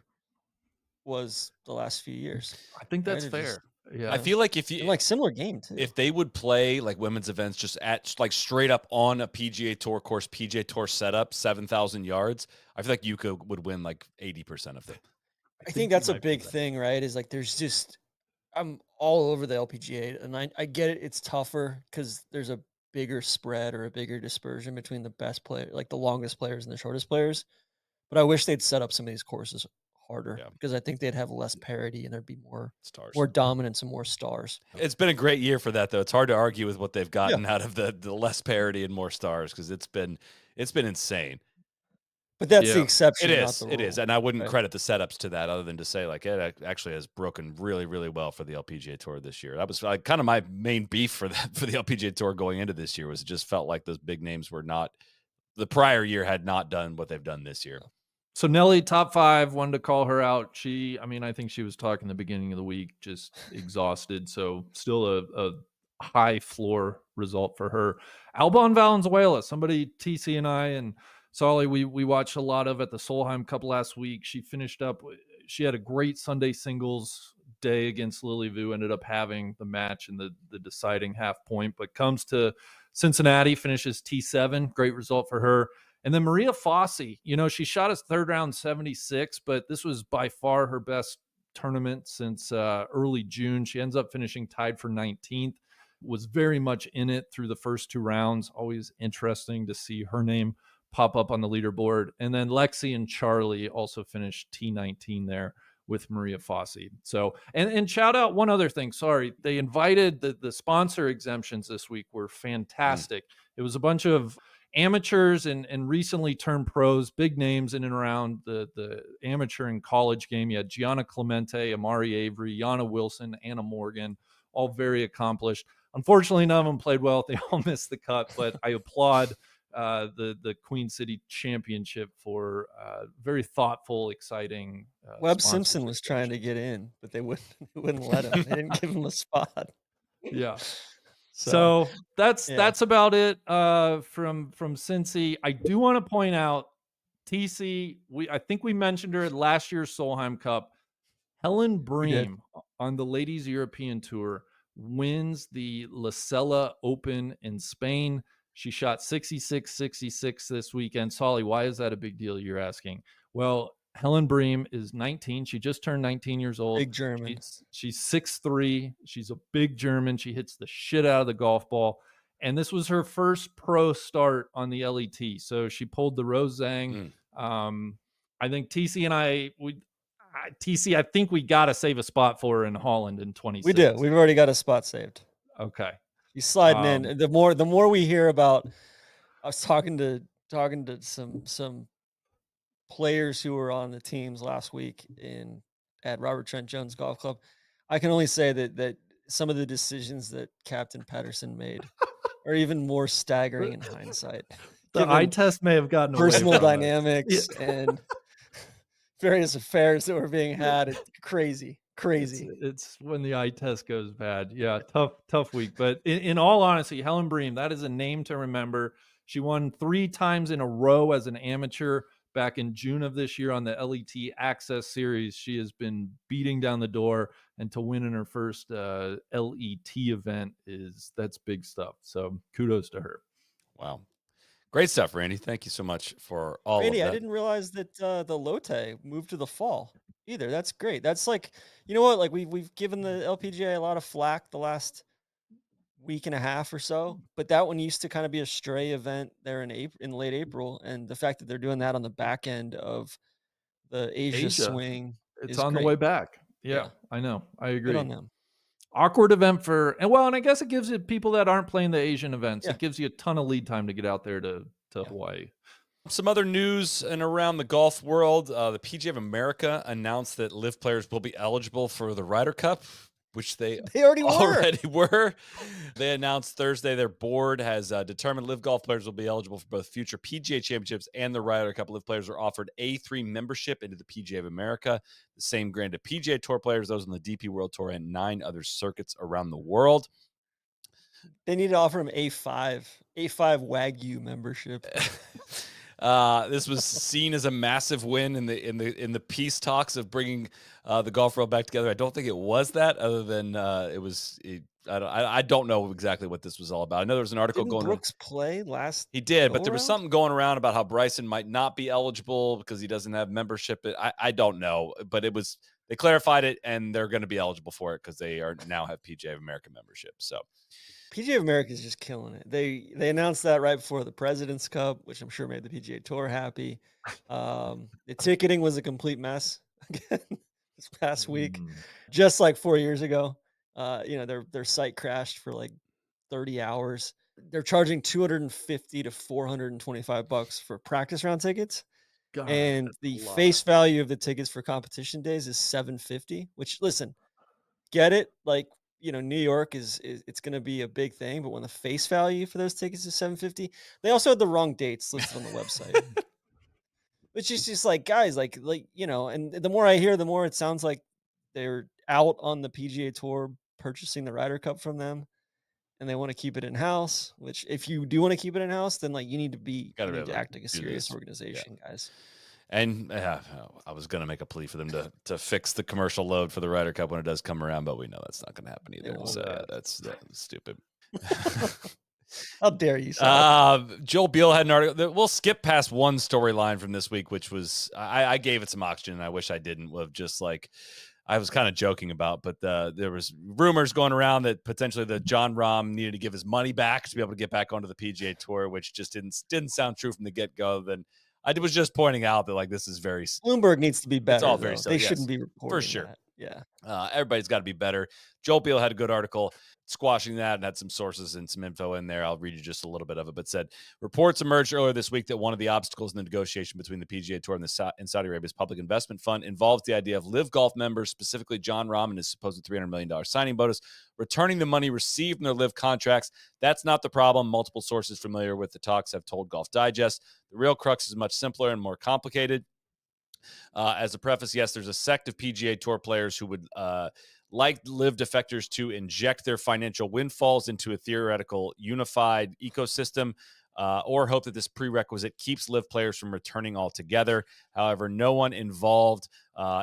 was the last few years. I think that's fair. Yeah, I feel like if you like similar game too. If they would play like women's events just at like straight up on a PGA Tour course, PGA Tour setup, 7,000 yards, I feel like Yuka would win like 80% of them. I think that's a big thing, right? Is like there's just I'm all over the LPGA, and I get it. It's tougher because there's a bigger spread or a bigger dispersion between the best player, like the longest players and the shortest players. But I wish they'd set up some of these courses harder because I think they'd have less parity and there'd be more stars, more dominance, and more stars. It's been a great year for that, though. It's hard to argue with what they've gotten out of the less parity and more stars because it's been insane. But that's the exception. It is, and I wouldn't credit the setups to that other than to say like it actually has broken really, really well for the LPGA Tour this year. That was like kind of my main beef for the LPGA Tour going into this year was it just felt like those big names were not the prior year had not done what they've done this year. So Nelly, top 5, wanted to call her out. I think she was talking the beginning of the week, just exhausted. So still a high floor result for her. Albon Valenzuela, somebody TC and I and Soly, we watched a lot of at the Solheim Cup last week. She finished up. She had a great Sunday singles day against Lily Vu, ended up having the match and the deciding half point, but comes to Cincinnati, finishes T7. Great result for her. And then Maria Fossey, she shot us third round 76, but this was by far her best tournament since early June. She ends up finishing tied for 19th, was very much in it through the first 2 rounds. Always interesting to see her name pop up on the leaderboard. And then Lexi and Charlie also finished T19 there with Maria Fossey. So, and shout out one other thing. Sorry, they invited the sponsor exemptions this week were fantastic. It was a bunch of amateurs and recently turned pros, big names in and around the amateur and college game. You had Gianna Clemente, Amari Avery, Yana Wilson, Anna Morgan, all very accomplished. Unfortunately, none of them played well. They all missed the cut, but I applaud the Queen City Championship for very thoughtful, exciting. Webb Simpson was trying to get in, but they wouldn't let him. They didn't give him a spot. Yeah. So that's about it from Cincy. I do want to point out TC. I think we mentioned her at last year's Solheim Cup. Helen Bream on the Ladies European Tour wins the La Sella Open in Spain. She shot 66-66 this weekend. Soly, why is that a big deal, you're asking? Well, Helen Bream is 19. She just turned 19 years old. Big German. She's 6'3". She's a big German. She hits the shit out of the golf ball. And this was her first pro start on the LET. So she pulled the Rose Zhang. I think TC and I think we got to save a spot for her in Holland in 26. We do. We've already got a spot saved. Okay. She's sliding in. The more we hear about, I was talking to some players who were on the teams last week at Robert Trent Jones Golf Club. I can only say that some of the decisions that Captain Patterson made are even more staggering in hindsight. The eye test may have gotten personal away from dynamics and various affairs that were being had. It's crazy. It's when the eye test goes bad. Yeah, tough week. But in all honesty, Helen Bream, that is a name to remember. She won 3 times in a row as an amateur back in June of this year on the LET Access Series. She has been beating down the door, and to win in her first LET event that's big stuff. So kudos to her. Wow. Great stuff, Randy. Thank you so much for all Randy, of that. I didn't realize that the Lotte moved to the fall either. That's great. That's like, you know what? Like we've given the LPGA a lot of flack the last week and a half or so, but that one used to kind of be a stray event there in late April, and the fact that they're doing that on the back end of the Asia swing, it's is on great. the way back. Yeah, I know. I agree. Good on them. Awkward event and I guess it gives it people that aren't playing the Asian events. Yeah. It gives you a ton of lead time to get out there to Hawaii. Some other news and around the golf world. The PGA of America announced that LIV players will be eligible for the Ryder Cup, which they already were. They announced Thursday their board has determined LIV golf players will be eligible for both future PGA championships and the Ryder Cup. LIV players are offered A3 membership into the PGA of America, the same granted PGA Tour players, those on the DP World Tour, and 9 other circuits around the world. They need to offer him A5 Wagyu membership. This was seen as a massive win in the peace talks of bringing the golf world back together. I don't think it was that, other than I don't know exactly what this was all about. I know there was an article Didn't going. Brooks play last? He did, but there was something going around about how Bryson might not be eligible because he doesn't have membership. I don't know, but they clarified it, and they're going to be eligible for it because they now have PGA of America membership. So. PGA of America is just killing it. They announced that right before the President's Cup, which I'm sure made the PGA Tour happy. The ticketing was a complete mess again this past week, just like 4 years ago. Their site crashed for like 30 hours. They're charging $250 to $425 for practice round tickets, and the face value of the tickets for competition days is $750. Which, listen, get it, like. New York is it's going to be a big thing, but when the face value for those tickets is $750, they also had the wrong dates listed on the website. Which is just like, guys, and the more I hear, the more it sounds like they're out on the PGA Tour purchasing the Ryder Cup from them, and they want to keep it in house. Which, if you do want to keep it in house, then you need to act like a serious organization, guys. And I was going to make a plea for them to fix the commercial load for the Ryder Cup when it does come around, but we know that's not going to happen either. Yeah, So that's stupid. How dare you, Soly? Joel Beal had an article. We'll skip past one storyline from this week, which was I gave it some oxygen, and I wish I didn't. Of just like I was kind of joking about, but there was rumors going around that potentially the Jon Rahm needed to give his money back to be able to get back onto the PGA Tour, which just didn't sound true from the get go. Then I was just pointing out that like this is very Bloomberg needs to be better. It's all very silly. They shouldn't be reporting for sure. that. Yeah. Everybody's got to be better. Joel Beal had a good article squashing that and had some sources and some info in there. I'll read you just a little bit of it, but said reports emerged earlier this week that one of the obstacles in the negotiation between the PGA Tour and Saudi Arabia's public investment fund involves the idea of LIV Golf members, specifically Jon Rahm and his supposed $300 million signing bonus, returning the money received from their LIV contracts. That's not the problem. Multiple sources familiar with the talks have told Golf Digest. The real crux is much simpler and more complicated. As a preface, yes, there's a sect of PGA Tour players who would like LIV defectors to inject their financial windfalls into a theoretical unified ecosystem, or hope that this prerequisite keeps LIV players from returning altogether. However, no one involved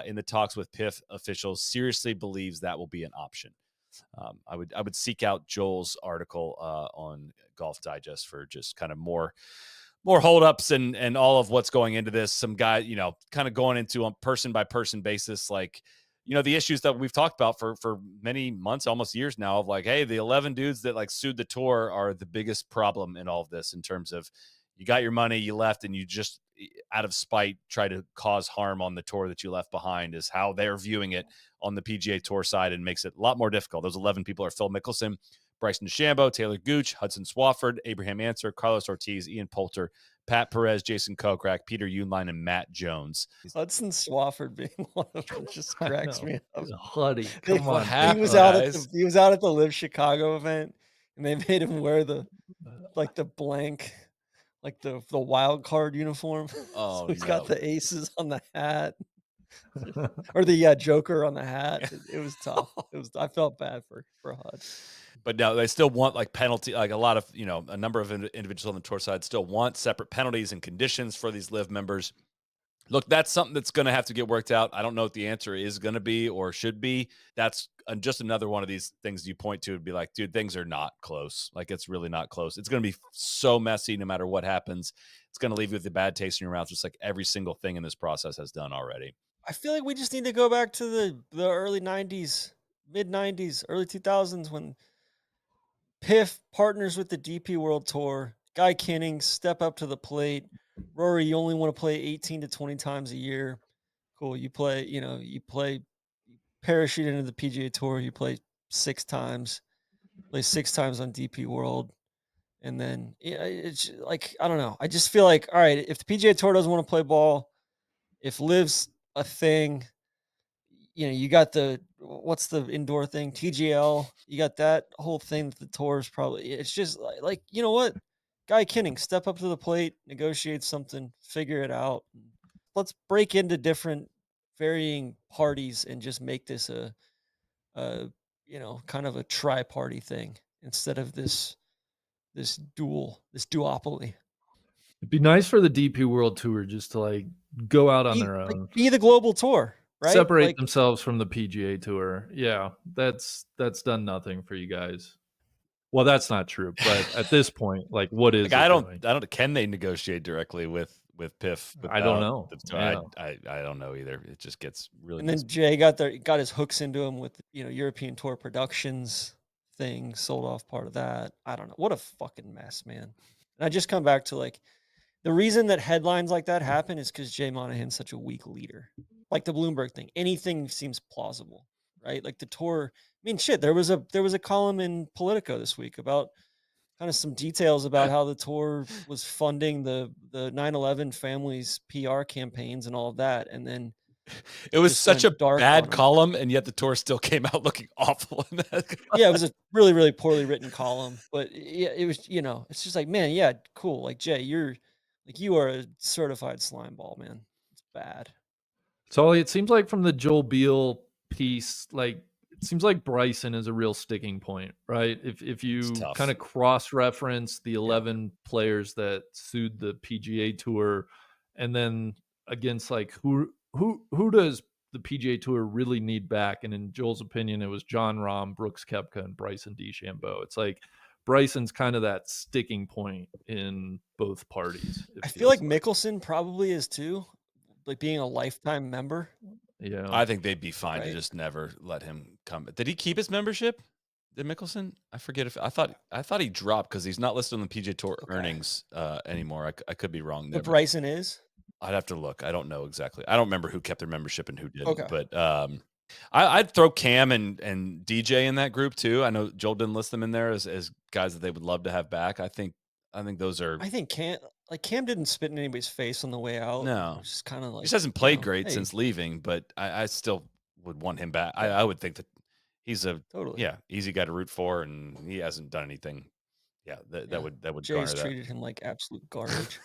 in the talks with PIF officials seriously believes that will be an option. I would seek out Joel's article on Golf Digest for just kind of more holdups and all of what's going into this. Some guy, kind of going into a person by person basis, like, the issues that we've talked about for many months, almost years now, of like, hey, the 11 dudes that like sued the tour are the biggest problem in all of this, in terms of you got your money, you left, and you just out of spite try to cause harm on the tour that you left behind, is how they're viewing it on the PGA Tour side, and makes it a lot more difficult. Those 11 people are Phil Mickelson, Bryson DeChambeau, Taylor Gooch, Hudson Swafford, Abraham Ancer, Carlos Ortiz, Ian Poulter, Pat Perez, Jason Kokrak, Peter Uihlein, and Matt Jones. Hudson Swafford being one of them just cracks me up. Huddy, come on. He was out at the LIV Chicago event, and they made him wear the blank, like the wild card uniform. Oh, so he's got the aces on the hat, or the Joker on the hat. It was tough. I felt bad for Hud. But no, they still want like penalty, like a lot of, a number of individuals on the tour side still want separate penalties and conditions for these LIV members. Look, that's something that's going to have to get worked out. I don't know what the answer is going to be or should be. That's just another one of these things you point to and be like, dude, things are not close. Like, it's really not close. It's going to be so messy no matter what happens. It's going to leave you with a bad taste in your mouth, just like every single thing in this process has done already. I feel like we just need to go back to the early 90s, mid 90s, early 2000s, when PIF partners with the DP World Tour. Guy Kinning, step up to the plate. Rory, you only want to play 18 to 20 times a year. Cool. You parachute into the PGA Tour. You play 6 times, play 6 times on DP World. And then it's like, I don't know. I just feel like, all right, if the PGA Tour doesn't want to play ball, if LIV's a thing, you got what's the indoor thing? TGL. You got that whole thing that the tour is probably, it's just like, you know what? Guy Kinning, step up to the plate, negotiate something, figure it out. Let's break into different varying parties and just make this a kind of a tri-party thing instead of this duopoly. It'd be nice for the DP World Tour just to like go out on their own. Be the global tour. Right? Separate themselves from the PGA Tour. Yeah, that's done nothing for you guys. Well, that's not true. But at this point, like, what is? Like, I don't. Can they negotiate directly with PIF? I don't know. I don't know either. It just gets really. And then Jay got his hooks into him with European Tour Productions thing, sold off part of that. I don't know. What a fucking mess, man. And I just come back to like the reason that headlines like that happen is because Jay Monahan's such a weak leader. Like the Bloomberg thing, anything seems plausible, right? Like the tour. I mean, shit. There was a column in Politico this week about kind of some details about how the tour was funding the 9/11 families' PR campaigns and all of that, and then it was such a bad column, and yet the tour still came out looking awful. Yeah, it was a really, really poorly written column, but yeah, it was. It's just like, man, yeah, cool. Like Jay, you are a certified slime ball, man. It's bad. So it seems like from the Joel Beal piece, like it seems like Bryson is a real sticking point, right? If you kind of cross-reference the 11 players that sued the PGA Tour, and then against like who does the PGA Tour really need back? And in Joel's opinion, it was John Rahm, Brooks Koepka, and Bryson DeChambeau. It's like Bryson's kind of that sticking point in both parties. It I feel like feels like. Mickelson probably is too, like being a lifetime member, Yeah. I think they'd be fine to right? just never let him come. Did he keep his membership? Did Mickelson? I forget if I thought he dropped because he's not listed on the PGA Tour Okay. earnings anymore. I could be wrong there. But Bryson is? I'd have to look. I don't know exactly. I don't remember who kept their membership and who didn't. Okay. But I'd throw Cam and DJ in that group too. I know Joel didn't list them in there as guys that they would love to have back. I think those are I think Cam didn't spit in anybody's face on the way out. no. It's just kind of He like, just hasn't played great hey, since leaving, but I still would want him back. yeah, I would think that he's a totally. easy guy to root for, and he hasn't done anything. Yeah, that Yeah. would Jay's garner that. treated him like absolute garbage.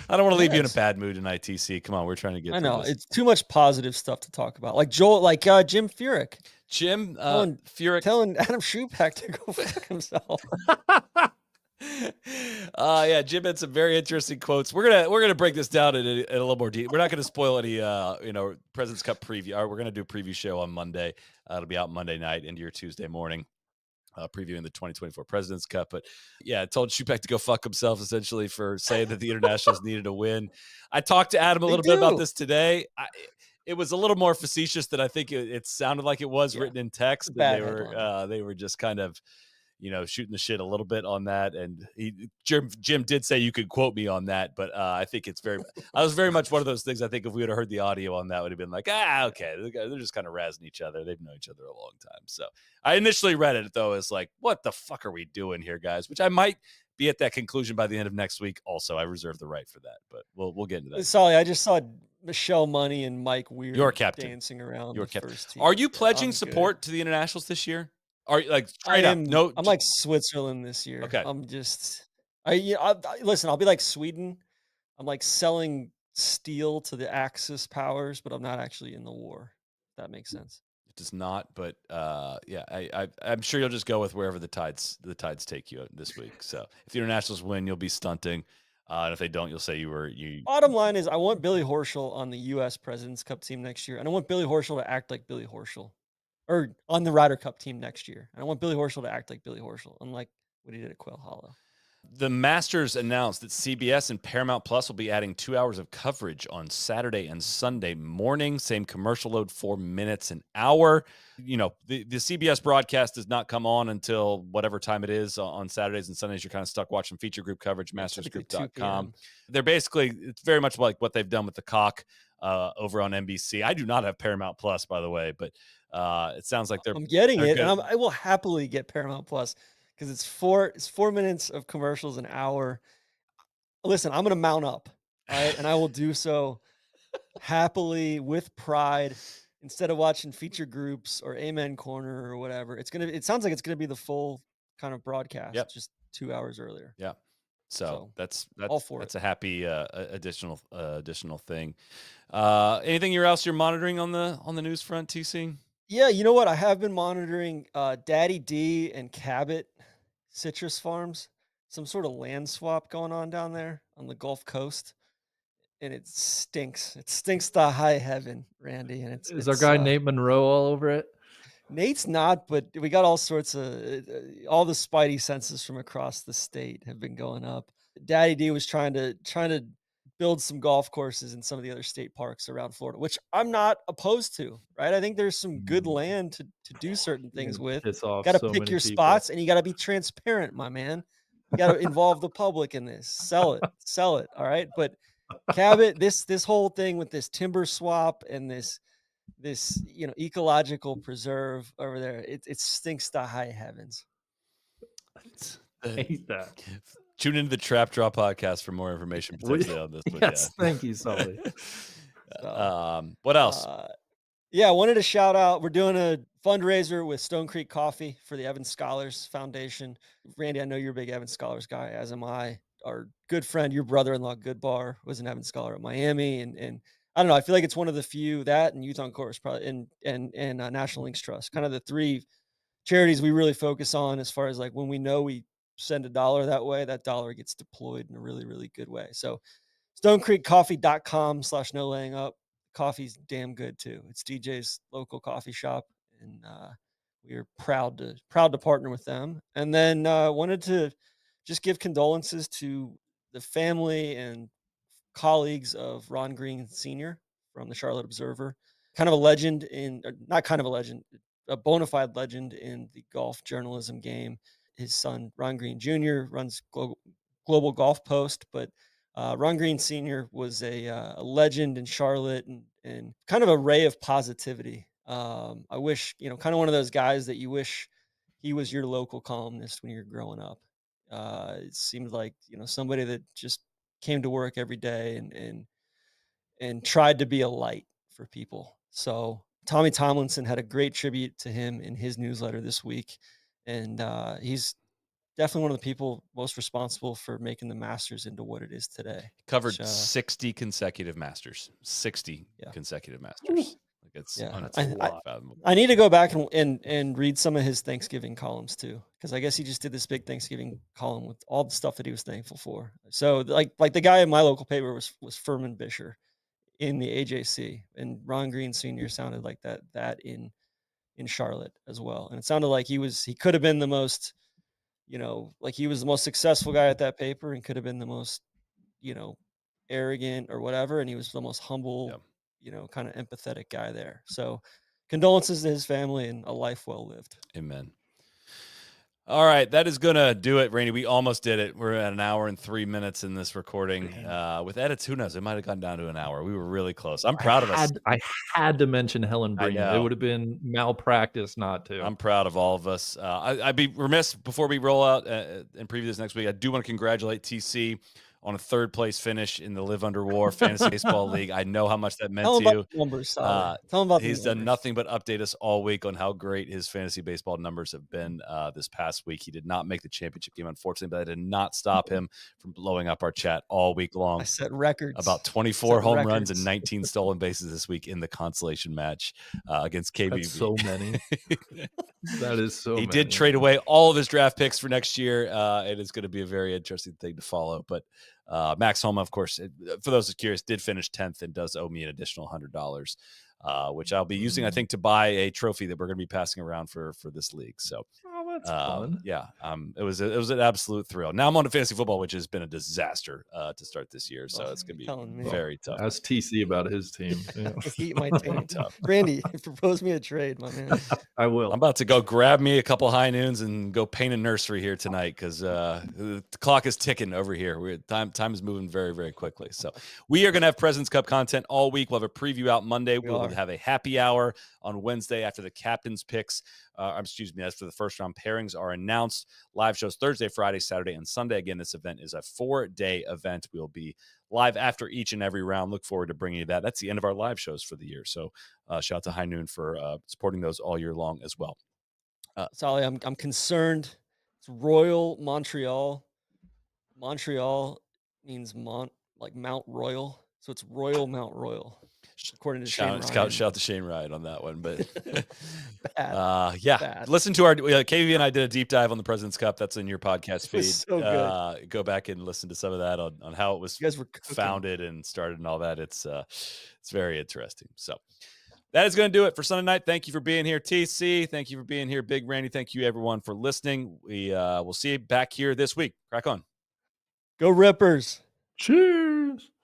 I don't want to leave you in a Yes. bad mood tonight, TC. Come on, we're trying to get I through know this. it's too much positive stuff to talk about. Like Jim Furyk Jim Furyk Furyk. telling Adam Schupak to go fuck himself. Yeah, Jim had some very interesting quotes. We're gonna break this down in a little more deep. We're not gonna spoil any President's Cup preview. We're gonna do a preview show on Monday. It'll be out Monday night into your Tuesday morning. Previewing the 2024 President's Cup. But yeah, I told Schupak to go fuck himself essentially for saying that the internationals needed a win. I talked to Adam a little bit about this today. It was a little more facetious than I think it sounded like it was written in text. And they were just kind of, shooting the shit a little bit on that. And Jim did say you could quote me on that, but I think I was very much one of those things. I think if we would have heard the audio on that, would have been like, okay, they're just kind of razzing each other. They've known each other a long time. So I initially read it though as like, what the fuck are we doing here, guys? Which I might be at that conclusion by the end of next week. Also, I reserve the right for that, but we'll get into that. Sorry, I just saw Michelle Money and Mike Weir Your captain dancing around Your the captain. first team. Are you pledging I'm support good. to the internationals this year? Are you like I straight up? am. No, I'm like Switzerland this year. Okay. I'm just. Listen. I'll be like Sweden. I'm like selling steel to the Axis powers, but I'm not actually in the war. If that makes sense. It does not, but yeah, I'm sure you'll just go with wherever the tides take you this week. So if the internationals win, you'll be stunting, and if they don't, you'll say you. Bottom line is, I want Billy Horschel on the U.S. President's Cup team next year, and I want Billy Horschel to act like Billy Horschel, or on the Ryder Cup team next year. And I want Billy Horschel to act like Billy Horschel, unlike what he did at Quail Hollow. The Masters announced that CBS and Paramount Plus will be adding 2 hours of coverage on Saturday and Sunday morning. Same commercial load, 4 minutes an hour. The CBS broadcast does not come on until whatever time it is on Saturdays and Sundays. You're kind of stuck watching feature group coverage, mastersgroup.com. They're basically, it's very much like what they've done with the Cock over on NBC. I do not have Paramount Plus, by the way, but it sounds like I'm getting it, and I will happily get Paramount Plus. Because it's 4 minutes of commercials an hour. Listen, I'm gonna mount up, all right, and I will do so happily with pride instead of watching feature groups or Amen Corner or whatever. It sounds like it's gonna be the full kind of broadcast, just 2 hours earlier. Yeah. So that's all for that's a happy additional thing. Anything else you're monitoring on the news front, TC? Yeah, you know what? I have been monitoring Daddy D and Cabot citrus farms. Some sort of land swap going on down there on the Gulf Coast. And it stinks. It stinks to high heaven, Randy. And Is our guy Nate Monroe all over it? Nate's not, but we got all sorts of all the spidey senses from across the state have been going up. Daddy D was trying to build some golf courses in some of the other state parks around Florida, which I'm not opposed to, right? I think there's some good land to do certain things with. Got to pick your spots, and you got to be transparent, my man. You got to involve the public in this. Sell it. All right. But Cabot, this whole thing with this timber swap and this ecological preserve over there, it stinks to high heavens. I hate that. Tune into the Trap Draw podcast for more information potentially on this. Yes, thank you, Soly. What else? I wanted to shout out. We're doing a fundraiser with Stone Creek Coffee for the Evans Scholars Foundation. Randy, I know you're a big Evans Scholars guy, as am I. Our good friend, your brother-in-law, Goodbar, was an Evans Scholar at Miami, and I don't know. I feel like it's one of the few, that and Youth on Course, probably, and National Links Trust, kind of the three charities we really focus on as far as like when we know we send $1 that way, that dollar gets deployed in a really, really good way. So StoneCreekCoffee.com/no laying up. Coffee's damn good too. It's DJ's local coffee shop, and we are proud to partner with them. And then wanted to just give condolences to the family and colleagues of Ron Green Sr. from the Charlotte Observer, kind of a legend not kind of a legend, a bona fide legend in the golf journalism game. His son, Ron Green Jr., runs Global Golf Post, but Ron Green Sr. was a legend in Charlotte and kind of a ray of positivity. I wish, kind of one of those guys that you wish he was your local columnist when you're growing up. It seemed like, somebody that just came to work every day and tried to be a light for people. So Tommy Tomlinson had a great tribute to him in his newsletter this week. And he's definitely one of the people most responsible for making the Masters into what it is today. Covered 60 consecutive Masters. 60 consecutive Masters. Like it's unfathomable. I need to go back and read some of his Thanksgiving columns too, because I guess he just did this big Thanksgiving column with all the stuff that he was thankful for. So like the guy in my local paper was Furman Bisher in the AJC, and Ron Green Sr. sounded like that in Charlotte as well. And it sounded like he could have been the most, like he was the most successful guy at that paper and could have been the most, arrogant or whatever. And he was the most humble, kind of empathetic guy there. So condolences to his family and a life well lived. Amen. All right, that is going to do it, Randy. We almost did it. We're at 1 hour and 3 minutes in this recording. With edits, who knows? It might have gone down to an hour. We were really close. I'm proud of us. I had to mention Helen Brigham. It would have been malpractice not to. I'm proud of all of us. I'd be remiss before we roll out and preview this next week. I do want to congratulate TC on a 3rd place finish in the Live Under War Fantasy Baseball League. I know how much that meant to you. Numbers, Tell him about he's done nothing but update us all week on how great his fantasy baseball numbers have been this past week. He did not make the championship game, unfortunately, but that did not stop him from blowing up our chat all week long. I set records. About 24 home runs and 19 stolen bases this week in the consolation match against KBB. That's so many. That is so He many. did trade away all of his draft picks for next year. It is going to be a very interesting thing to follow. But Max Homa, of course, for those who are curious, did finish 10th and does owe me an additional $100, which I'll be using, I think, to buy a trophy that we're going to be passing around for this league. So, that's fun. Yeah, it was an absolute thrill. Now I'm on to fantasy football, which has been a disaster to start this year. So it's going to be very tough. Ask TC about his team. Eat my team. Randy, propose me a trade, my man. I will. I'm about to go grab me a couple high noons and go paint a nursery here tonight because the clock is ticking over here. Time is moving very, very quickly. So we are going to have President's Cup content all week. We'll have a preview out Monday. We'll have a happy hour on Wednesday after the captain's picks. After the first round pairings are announced. Live shows Thursday, Friday, Saturday, and Sunday. Again, this event is a 4-day event. We'll be live after each and every round. Look forward to bringing you that. That's the end of our live shows for the year. So shout out to High Noon for supporting those all year long as well. Soly, I'm concerned. It's Royal Montreal. Montreal means Mount Royal. So it's Royal Mount Royal. According to Shane Ryan. Shout out to Shane Ryan on that one. But Bad. Listen to our KV and I did a deep dive on the President's Cup. That's in your podcast feed. So good. Go back and listen to some of that on how it was founded and started and all that. It's very interesting. So that is going to do it for Sunday night. Thank you for being here, TC. Thank you for being here, Big Randy. Thank you, everyone, for listening. We'll see you back here this week. Crack on. Go Rippers. Cheers.